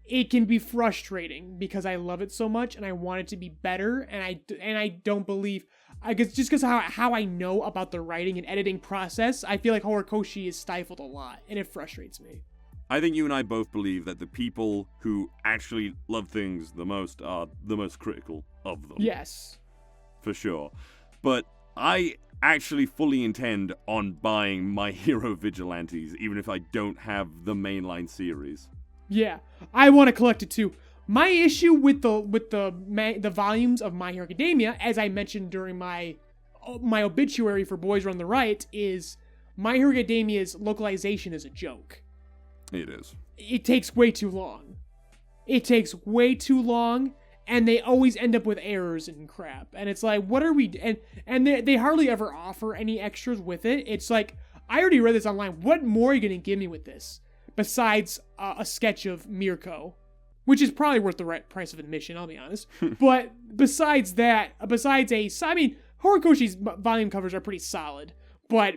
it can be frustrating because I love it so much and I want it to be better, and I don't believe. I guess just because how I know about the writing and editing process, I feel like Horikoshi is stifled a lot, and it frustrates me. I think you and I both believe that the people who actually love things the most are the most critical of them. Yes. For sure. But I actually fully intend on buying My Hero Vigilantes, even if I don't have the mainline series. Yeah, I want to collect it too. My issue with the volumes of My Hero Academia, as I mentioned during my obituary for Boys Run the Riot, is My Hero Academia's localization is a joke. It is. It takes way too long. And they always end up with errors and crap. And it's like, what are we... And they hardly ever offer any extras with it. It's like, I already read this online. What more are you going to give me with this? Besides a sketch of Mirko. Which is probably worth the right price of admission, I'll be honest. But besides Horikoshi's volume covers are pretty solid. But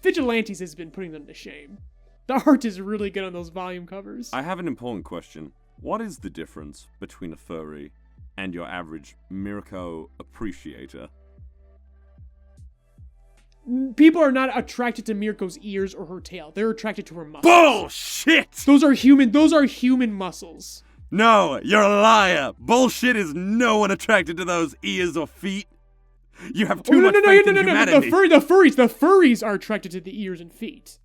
Vigilantes has been putting them to shame. The art is really good on those volume covers. I have an important question. What is the difference between a furry and your average Mirko appreciator? People are not attracted to Mirko's ears or her tail. They're attracted to her muscles. Bullshit! Those are human muscles. No, you're a liar. Bullshit is no one attracted to those ears or feet. You have too much faith in humanity. The furries are attracted to the ears and feet.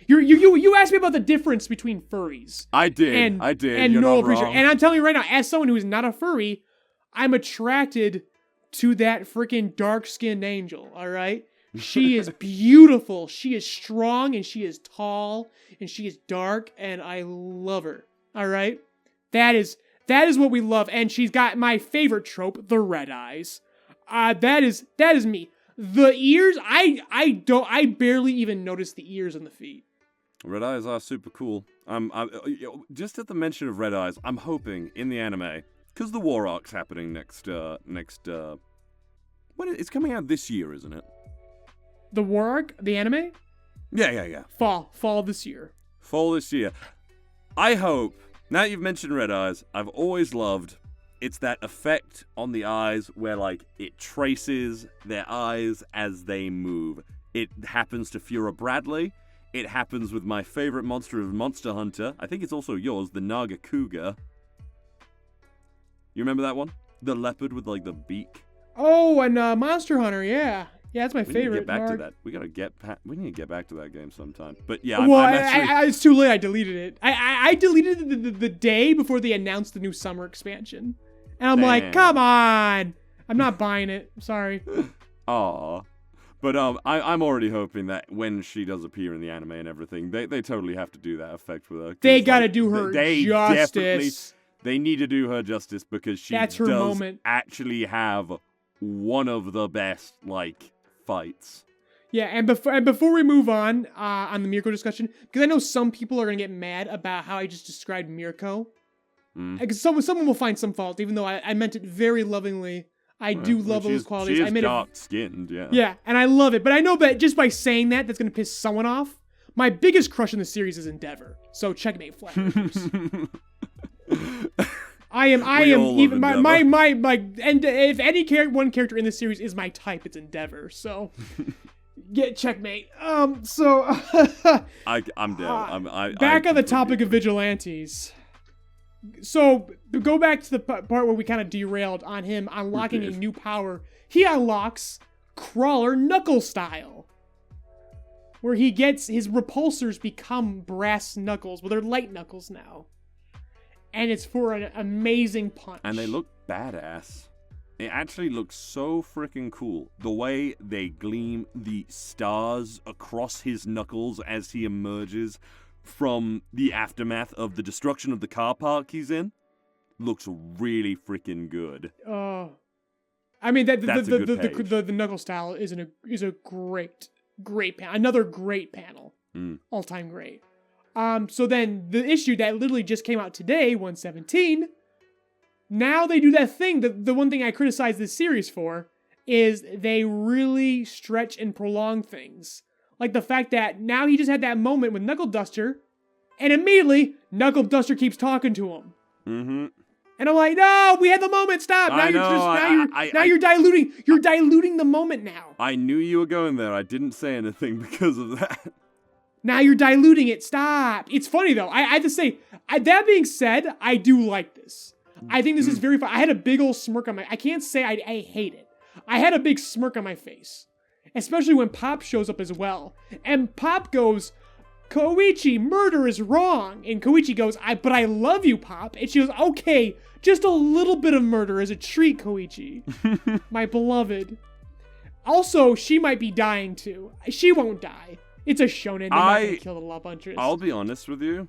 You asked me about the difference between furries. I did. And You're normal not wrong. And I'm telling you right now, as someone who is not a furry, I'm attracted to that freaking dark-skinned angel, all right? She is beautiful, she is strong, and she is tall, and she is dark, and I love her, all right? That is what we love, and she's got my favorite trope, the red eyes. That is me. The ears, I barely even notice the ears and the feet. Red eyes are super cool. Just at the mention of red eyes, I'm hoping in the anime, because the war arc's happening next. It's coming out this year, isn't it? The war arc, the anime? Yeah. Fall this year. Fall this year. I hope. Now that you've mentioned red eyes, I've always loved. It's that effect on the eyes where, it traces their eyes as they move. It happens to Fura Bradley. It happens with my favorite monster of Monster Hunter. I think it's also yours, the Naga Cougar. You remember that one? The leopard with, the beak? Oh, and Monster Hunter, yeah. Yeah, that's my favorite. We need to get back to that. We need to get back to that game sometime. But yeah, I'm actually... it's too late. I deleted it. I deleted it the day before they announced the new summer expansion. And I'm like, come on. I'm not buying it. Sorry. Aw. But I'm already hoping that when she does appear in the anime and everything, they totally have to do that effect with her. They gotta do her justice. They need to do her justice because she That's her does moment. actually have one of the best, fights. Yeah, and before we move on the Mirko discussion, because I know some people are going to get mad about how I just described Mirko. Because someone will find some fault, even though I meant it very lovingly. I do love those qualities. She is dark-skinned, yeah. Yeah, and I love it. But I know that just by saying that, that's going to piss someone off. My biggest crush in the series is Endeavor. So checkmate, flat earthers. I am even and if any one character in this series is my type, it's Endeavor. So get checkmate. I'm down. Back on the topic of vigilantes. So go back to the part where we kind of derailed on him unlocking a new power. He unlocks Crawler Knuckle style, where he gets his repulsors become brass knuckles. Well, they're light knuckles now. And it's for an amazing punch. And they look badass. It actually looks so freaking cool. The way they gleam the stars across his knuckles as he emerges from the aftermath of the destruction of the car park he's in looks really freaking good. I mean the knuckle style is a great panel. Another great panel. All time great. So then the issue that literally just came out today, 117, now they do that thing. The one thing I criticize this series for is they really stretch and prolong things. Like the fact that now he just had that moment with Knuckle Duster, and immediately Knuckle Duster keeps talking to him. Mm-hmm. And I'm like, no, we had the moment. Stop. Now you're diluting. You're diluting the moment now. I knew you were going there. I didn't say anything because of that. Now you're diluting it. Stop. It's funny, though. I have to say, that being said, I do like this. I think this is very fun. I had a big old smirk on my... I can't say I hate it. I had a big smirk on my face. Especially when Pop shows up as well. And Pop goes, Koichi, murder is wrong. And Koichi goes, but I love you, Pop. And she goes, okay, just a little bit of murder as a treat, Koichi. My beloved. Also, she might be dying, too. She won't die. It's a shonen. They're not going to kill the love interest. I'll be honest with you.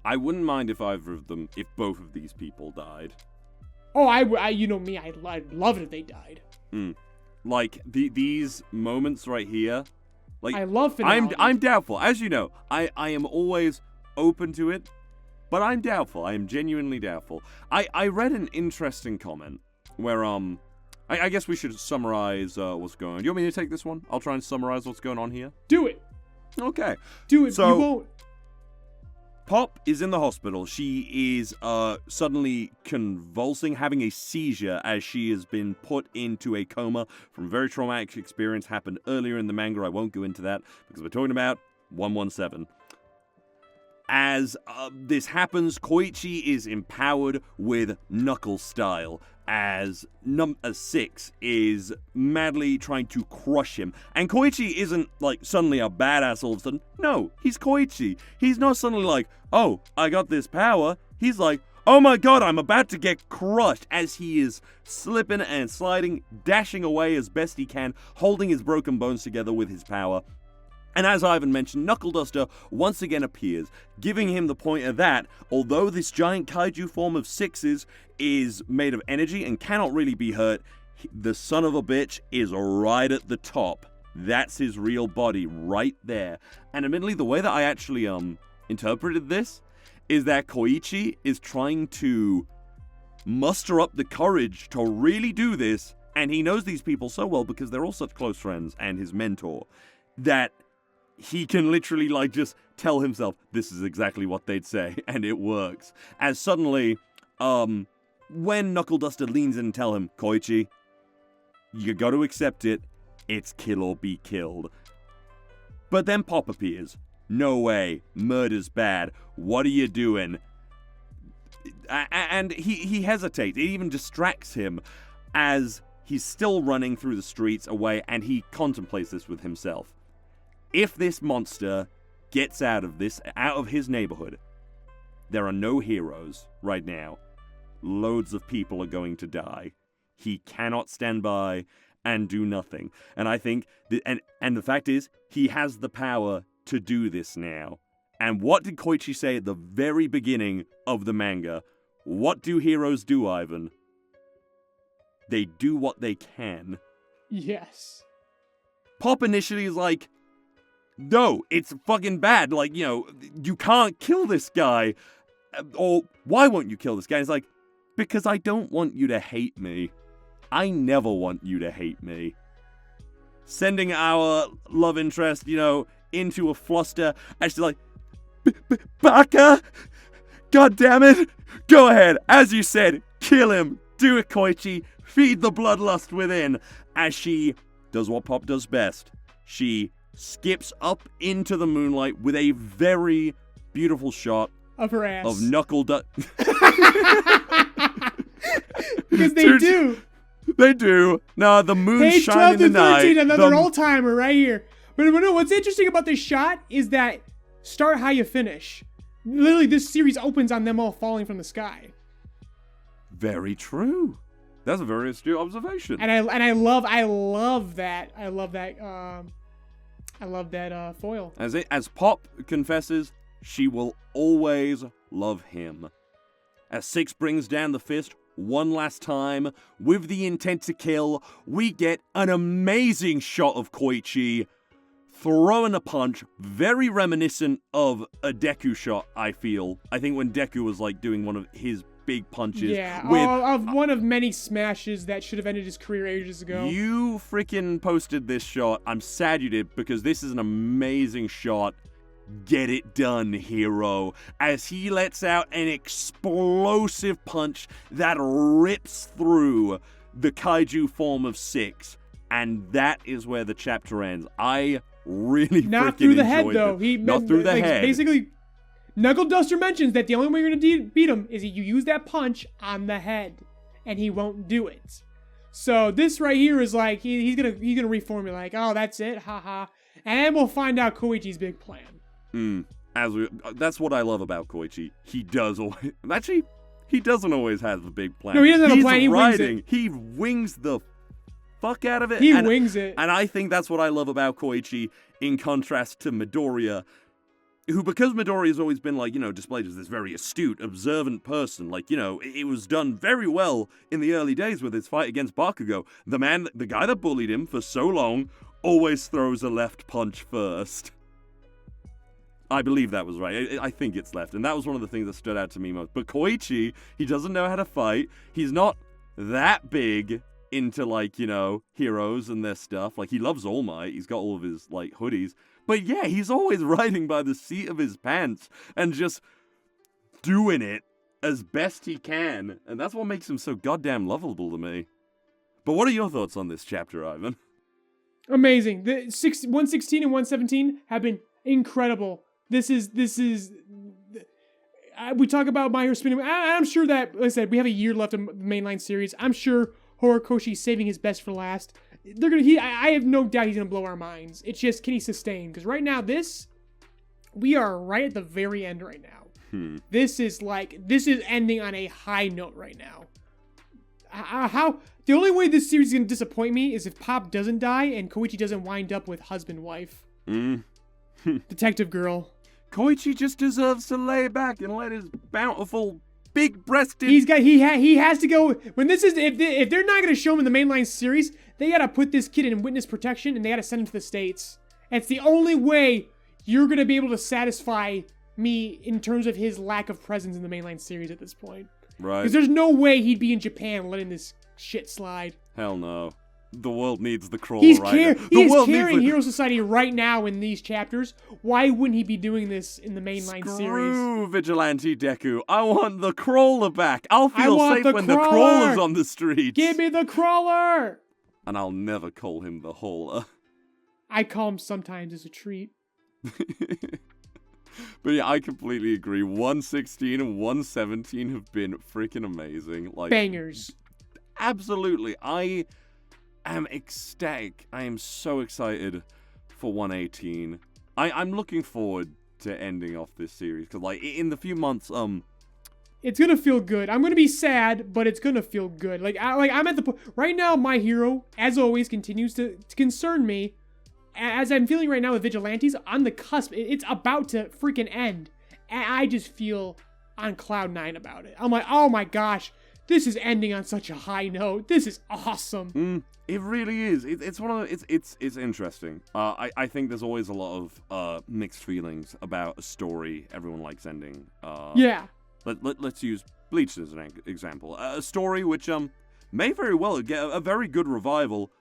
I wouldn't mind if both of these people died. Oh, I you know me. I'd love it if they died. Like these moments right here. Like I love finale. I'm doubtful. As you know, I am always open to it, but I'm doubtful. I am genuinely doubtful. I read an interesting comment where I guess we should summarize what's going on. Do you want me to take this one? I'll try and summarize what's going on here. Do it. Okay. Do it. So, you won't. Pop is in the hospital. She is suddenly convulsing, having a seizure as she has been put into a coma from a very traumatic experience happened earlier in the manga. I won't go into that because we're talking about 117. As this happens, Koichi is empowered with Knuckle Style, as number 6 is madly trying to crush him. And Koichi isn't, like, suddenly a badass all of a sudden. No, he's Koichi. He's not suddenly like, oh, I got this power. He's like, oh my god, I'm about to get crushed, as he is slipping and sliding, dashing away as best he can, holding his broken bones together with his power. And as Ivan mentioned, Knuckle Duster once again appears, giving him the pointer that, although this giant kaiju form of 6s is made of energy and cannot really be hurt, the son of a bitch is right at the top. That's his real body right there. And admittedly, the way that I actually interpreted this is that Koichi is trying to muster up the courage to really do this, and he knows these people so well because they're all such close friends and his mentor, that he can literally, like, just tell himself, this is exactly what they'd say, and it works. As suddenly, when Knuckle Duster leans in and tell him, Koichi, you gotta accept it, it's kill or be killed. But then Pop appears. No way, murder's bad, what are you doing? And he hesitates, it even distracts him as he's still running through the streets away, and he contemplates this with himself. If this monster gets out of his neighborhood, there are no heroes right now. Loads of people are going to die. He cannot stand by and do nothing. And I think, and the fact is, he has the power to do this now. And what did Koichi say at the very beginning of the manga? What do heroes do, Ivan? They do what they can. Yes. Pop initially is like, no, it's fucking bad. Like, you know, you can't kill this guy. Or, why won't you kill this guy? It's like, because I don't want you to hate me. I never want you to hate me. Sending our love interest, into a fluster, and she's like, Baka! God damn it! Go ahead, as you said, kill him, do it, Koichi, feed the bloodlust within, as she does what Pop does best. She skips up into the moonlight with a very beautiful shot of her ass. Of knuckle Because they do. They do. No, the moon's Page shining 12 in the to 13, night. another all-timer right here. But what's interesting about this shot is that start how you finish. Literally, this series opens on them all falling from the sky. Very true. That's a very astute observation. And I love that. I love that foil. As Pop confesses, she will always love him. As Six brings down the fist one last time with the intent to kill, we get an amazing shot of Koichi throwing a punch, very reminiscent of a Deku shot, I feel. I think when Deku was doing one of his big punches. Yeah, of one of many smashes that should have ended his career ages ago. You freaking posted this shot. I'm sad you did, because this is an amazing shot. Get it done, hero. As he lets out an explosive punch that rips through the kaiju form of Six. And that is where the chapter ends. I really not freaking through the enjoyed head, though. Not through the head. Basically, Knuckle Duster mentions that the only way you're going to beat him is you use that punch on the head. And he won't do it. So this right here is he's gonna reform you oh, that's it, haha. And then we'll find out Koichi's big plan. That's what I love about Koichi. He does always... Actually, he doesn't always have a big plan. No, he doesn't have a plan. He wings it. He wings the fuck out of it. He wings it. And I think that's what I love about Koichi, in contrast to Midoriya, who, because Midoriya has always been, displayed as this very astute, observant person, it was done very well in the early days with his fight against Bakugo. The guy that bullied him for so long, always throws a left punch first. I believe that was right. I think it's left. And that was one of the things that stood out to me most. But Koichi, he doesn't know how to fight. He's not that big into, heroes and their stuff. He loves All Might. He's got all of his, hoodies. But yeah, he's always riding by the seat of his pants and just doing it as best he can. And that's what makes him so goddamn lovable to me. But what are your thoughts on this chapter, Ivan? Amazing. The 116 and 117 have been incredible. This is we talk about My Hero spinning. I'm sure that, like I said, we have a year left of the mainline series. I'm sure Horikoshi's saving his best for last. I have no doubt he's gonna blow our minds. It's just, can he sustain? Because right now, we are right at the very end right now. This is ending on a high note right now. The only way this series is gonna disappoint me is if Pop doesn't die and Koichi doesn't wind up with husband-wife. Detective girl. Koichi just deserves to lay back and let his bountiful, big-breasted... He has to go... If they're not going to show him in the mainline series, they got to put this kid in witness protection and they got to send him to the States. It's the only way you're going to be able to satisfy me in terms of his lack of presence in the mainline series at this point. Right. Because there's no way he'd be in Japan letting this shit slide. Hell no. The world needs the crawler He's carrying Hero Society right now in these chapters. Why wouldn't he be doing this in the mainline series? Screw Vigilante Deku. I want the crawler back. I'll feel safe when the crawler's on the streets. Give me the crawler! And I'll never call him the hauler. I call him sometimes as a treat. But yeah, I completely agree. 116 and 117 have been freaking amazing. Bangers. Absolutely. I am ecstatic. I am so excited for 118. I'm looking forward to ending off this series because, in the few months, it's gonna feel good. I'm gonna be sad, but it's gonna feel good. I'm at the point right now. My Hero, as always, continues to concern me. As I'm feeling right now with Vigilantes, on the cusp. It's about to freaking end, and I just feel on cloud 9 about it. I'm like, oh my gosh. This is ending on such a high note. This is awesome. It really is. It's one of it's interesting. I think there's always a lot of mixed feelings about a story everyone likes ending. Yeah. Let's use Bleach as an example. A story which may very well get a very good revival.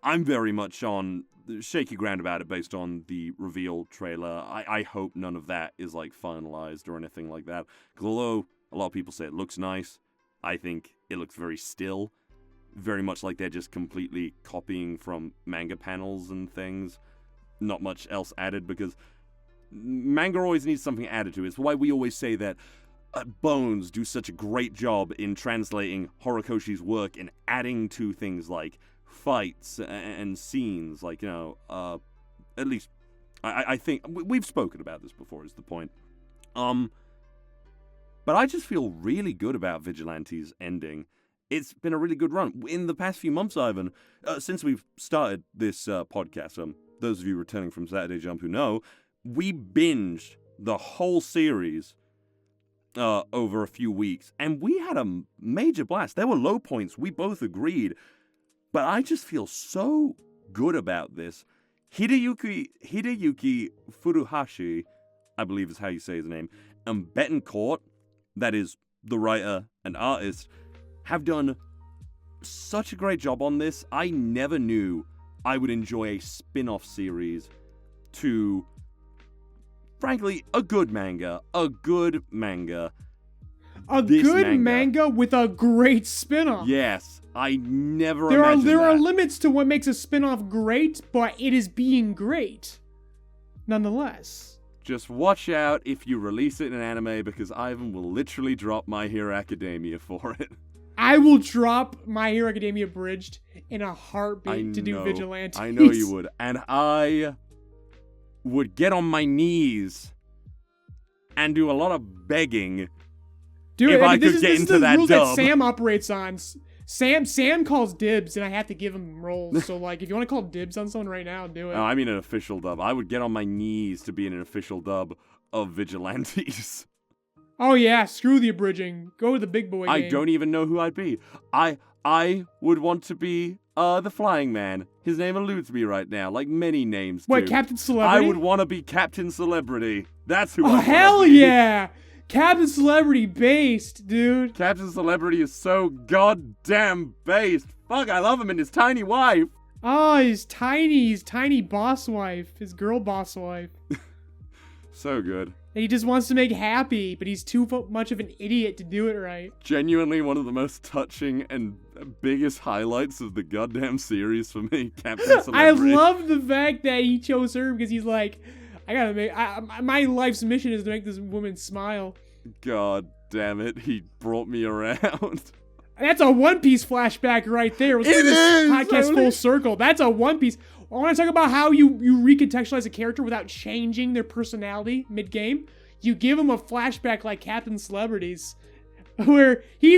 I'm very much on shaky ground about it based on the reveal trailer. I hope none of that is like finalized or anything like that. Because although a lot of people say it looks nice, I think it looks very still. Very much like they're just completely copying from manga panels and things. Not much else added, because manga always needs something added to it. It's why we always say that Bones do such a great job in translating Horikoshi's work and adding to things like fights and scenes. Like, you know, at least I think we've spoken about this before, is the point. But I just feel really good about Vigilantes ending. It's been a really good run. In the past few months, Ivan, since we've started this podcast, those of you returning from Saturday Jump who know, we binged the whole series over a few weeks, and we had a major blast. There were low points, we both agreed, but I just feel so good about this. Hideyuki Furuhashi, I believe is how you say his name, and Betancourt, that is the writer and artist, have done such a great job on this. I never knew I would enjoy a spin-off series to, frankly, a good manga. A good manga. A good manga with a great spin-off. Yes, I never imagined there that. are limits to what makes a spin-off great, but it is being great, nonetheless. Just watch out if you release it in an anime, because Ivan will literally drop My Hero Academia for it. I will drop My Hero Academia Abridged in a heartbeat to do Vigilantes. I know you would. And I would get on my knees and do a lot of begging if I could get into that dub. This is the rules that Sam operates on. Sam calls dibs, and I have to give him roles. So, like, if you want to call dibs on someone right now, do it. No, I mean an official dub. I would get on my knees to be in an official dub of Vigilantes. Oh yeah, screw the abridging. Go to the big boy game. I don't even know who I'd be. I would want to be the Flying Man. His name eludes me right now, like many names do. What, Captain Celebrity? I would want to be Captain Celebrity. That's who I Oh, want to be. hell yeah! Captain Celebrity based, dude. Captain Celebrity is so goddamn based. Fuck, I love him and his tiny wife. Oh, his tiny boss wife. His girl boss wife. So good. And he just wants to make happy, but he's too much of an idiot to do it right. Genuinely one of the most touching and biggest highlights of the goddamn series for me, Captain Celebrity. I love the fact that he chose her because he's like, I gotta make, my life's mission is to make this woman smile. God damn it, he brought me around. That's a One Piece flashback right there. Let's bring this podcast full circle. That's a One Piece. I want to talk about how you recontextualize a character without changing their personality mid-game. You give them a flashback like Captain Celebrity's, where he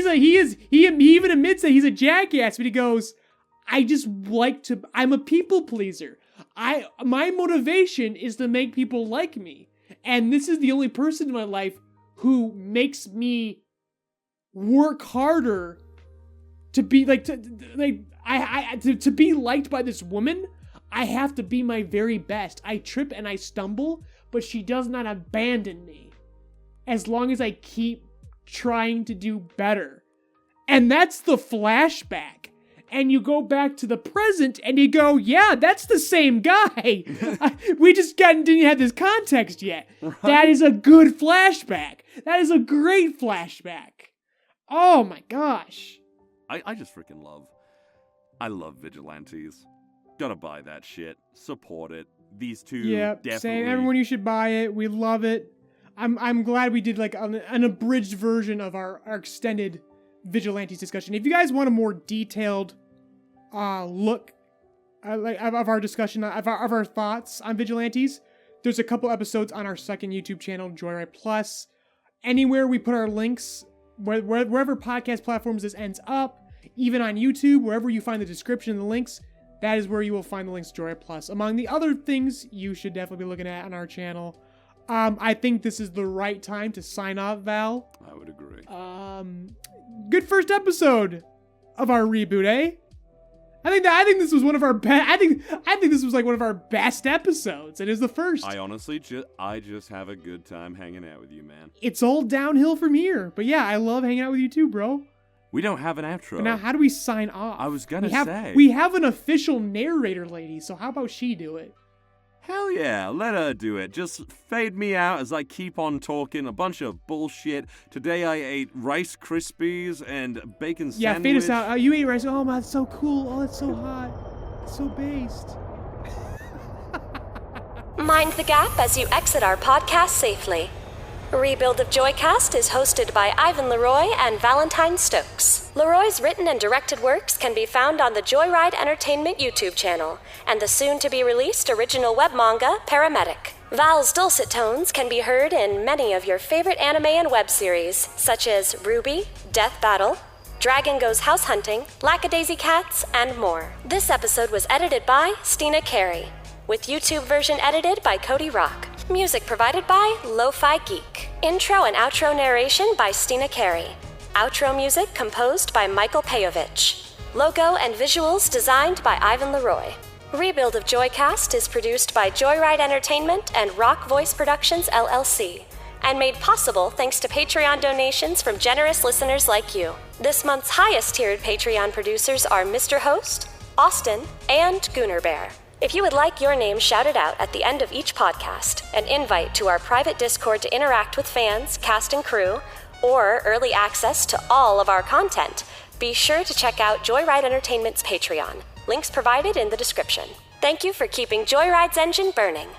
even admits that he's a jackass, but he goes, I'm a people pleaser. My motivation is to make people like me. And this is the only person in my life who makes me work harder to be to be liked by this woman. I have to be my very best. I trip and I stumble, but she does not abandon me as long as I keep trying to do better. And that's the flashback. And you go back to the present and you go, yeah, that's the same guy. We just didn't have this context yet. Right? That is a good flashback. That is a great flashback. Oh my gosh. I just freaking I love Vigilantes. Gotta buy that shit. Support it. These two, definitely. Same. Everyone, you should buy it. We love it. I'm glad we did like an abridged version of our extended Vigilantes discussion. If you guys want a more detailed look of our discussion of our thoughts on Vigilantes, there's a couple episodes on our second YouTube channel, JoyRide Plus. Anywhere we put our links, wherever podcast platforms this ends up, even on YouTube, wherever you find the description and the links, that is where you will find the links to JoyRide Plus. Among the other things you should definitely be looking at on our channel. I think this is the right time to sign off, Val. I would agree. Good first episode of our reboot, eh? I think this was one of our best. I think this was like one of our best episodes. It is the first. I honestly just have a good time hanging out with you, man. It's all downhill from here. But yeah, I love hanging out with you too, bro. We don't have an outro. But now, how do we sign off? I was gonna say. We have an official narrator lady, so how about she do it? Hell yeah, let her do it. Just fade me out as I keep on talking a bunch of bullshit. Today I ate Rice Krispies and bacon sandwich. Yeah, fade us out. You ate rice. Oh, my, that's so cool. Oh, that's so hot. It's so based. Mind the gap as you exit our podcast safely. Rebuild of JoyCast is hosted by Ivan LeRoy and Valentine Stokes. LeRoy's written and directed works can be found on the JoyRide Entertainment YouTube channel and the soon-to-be-released original web manga, PARAMEDIC. Val's dulcet tones can be heard in many of your favorite anime and web series, such as RWBY, Death Battle, Dragon Goes House Hunting, Lackadaisy Cats, and more. This episode was edited by Steena Carey, with YouTube version edited by Cody Rock. Music provided by Lofi Geek. Intro and outro narration by Steena Carey. Outro music composed by Michael Pejovich. Logo and visuals designed by Ivan LeRoy. Rebuild of JoyCast is produced by JoyRide Entertainment and Rock Voice Productions LLC, and made possible thanks to Patreon donations from generous listeners like you. This month's highest tiered Patreon producers are Mr. Host, Austin, and Gooner Bear. If you would like your name shouted out at the end of each podcast, an invite to our private Discord to interact with fans, cast and crew, or early access to all of our content, be sure to check out JoyRide Entertainment's Patreon. Links provided in the description. Thank you for keeping JoyRide's engine burning.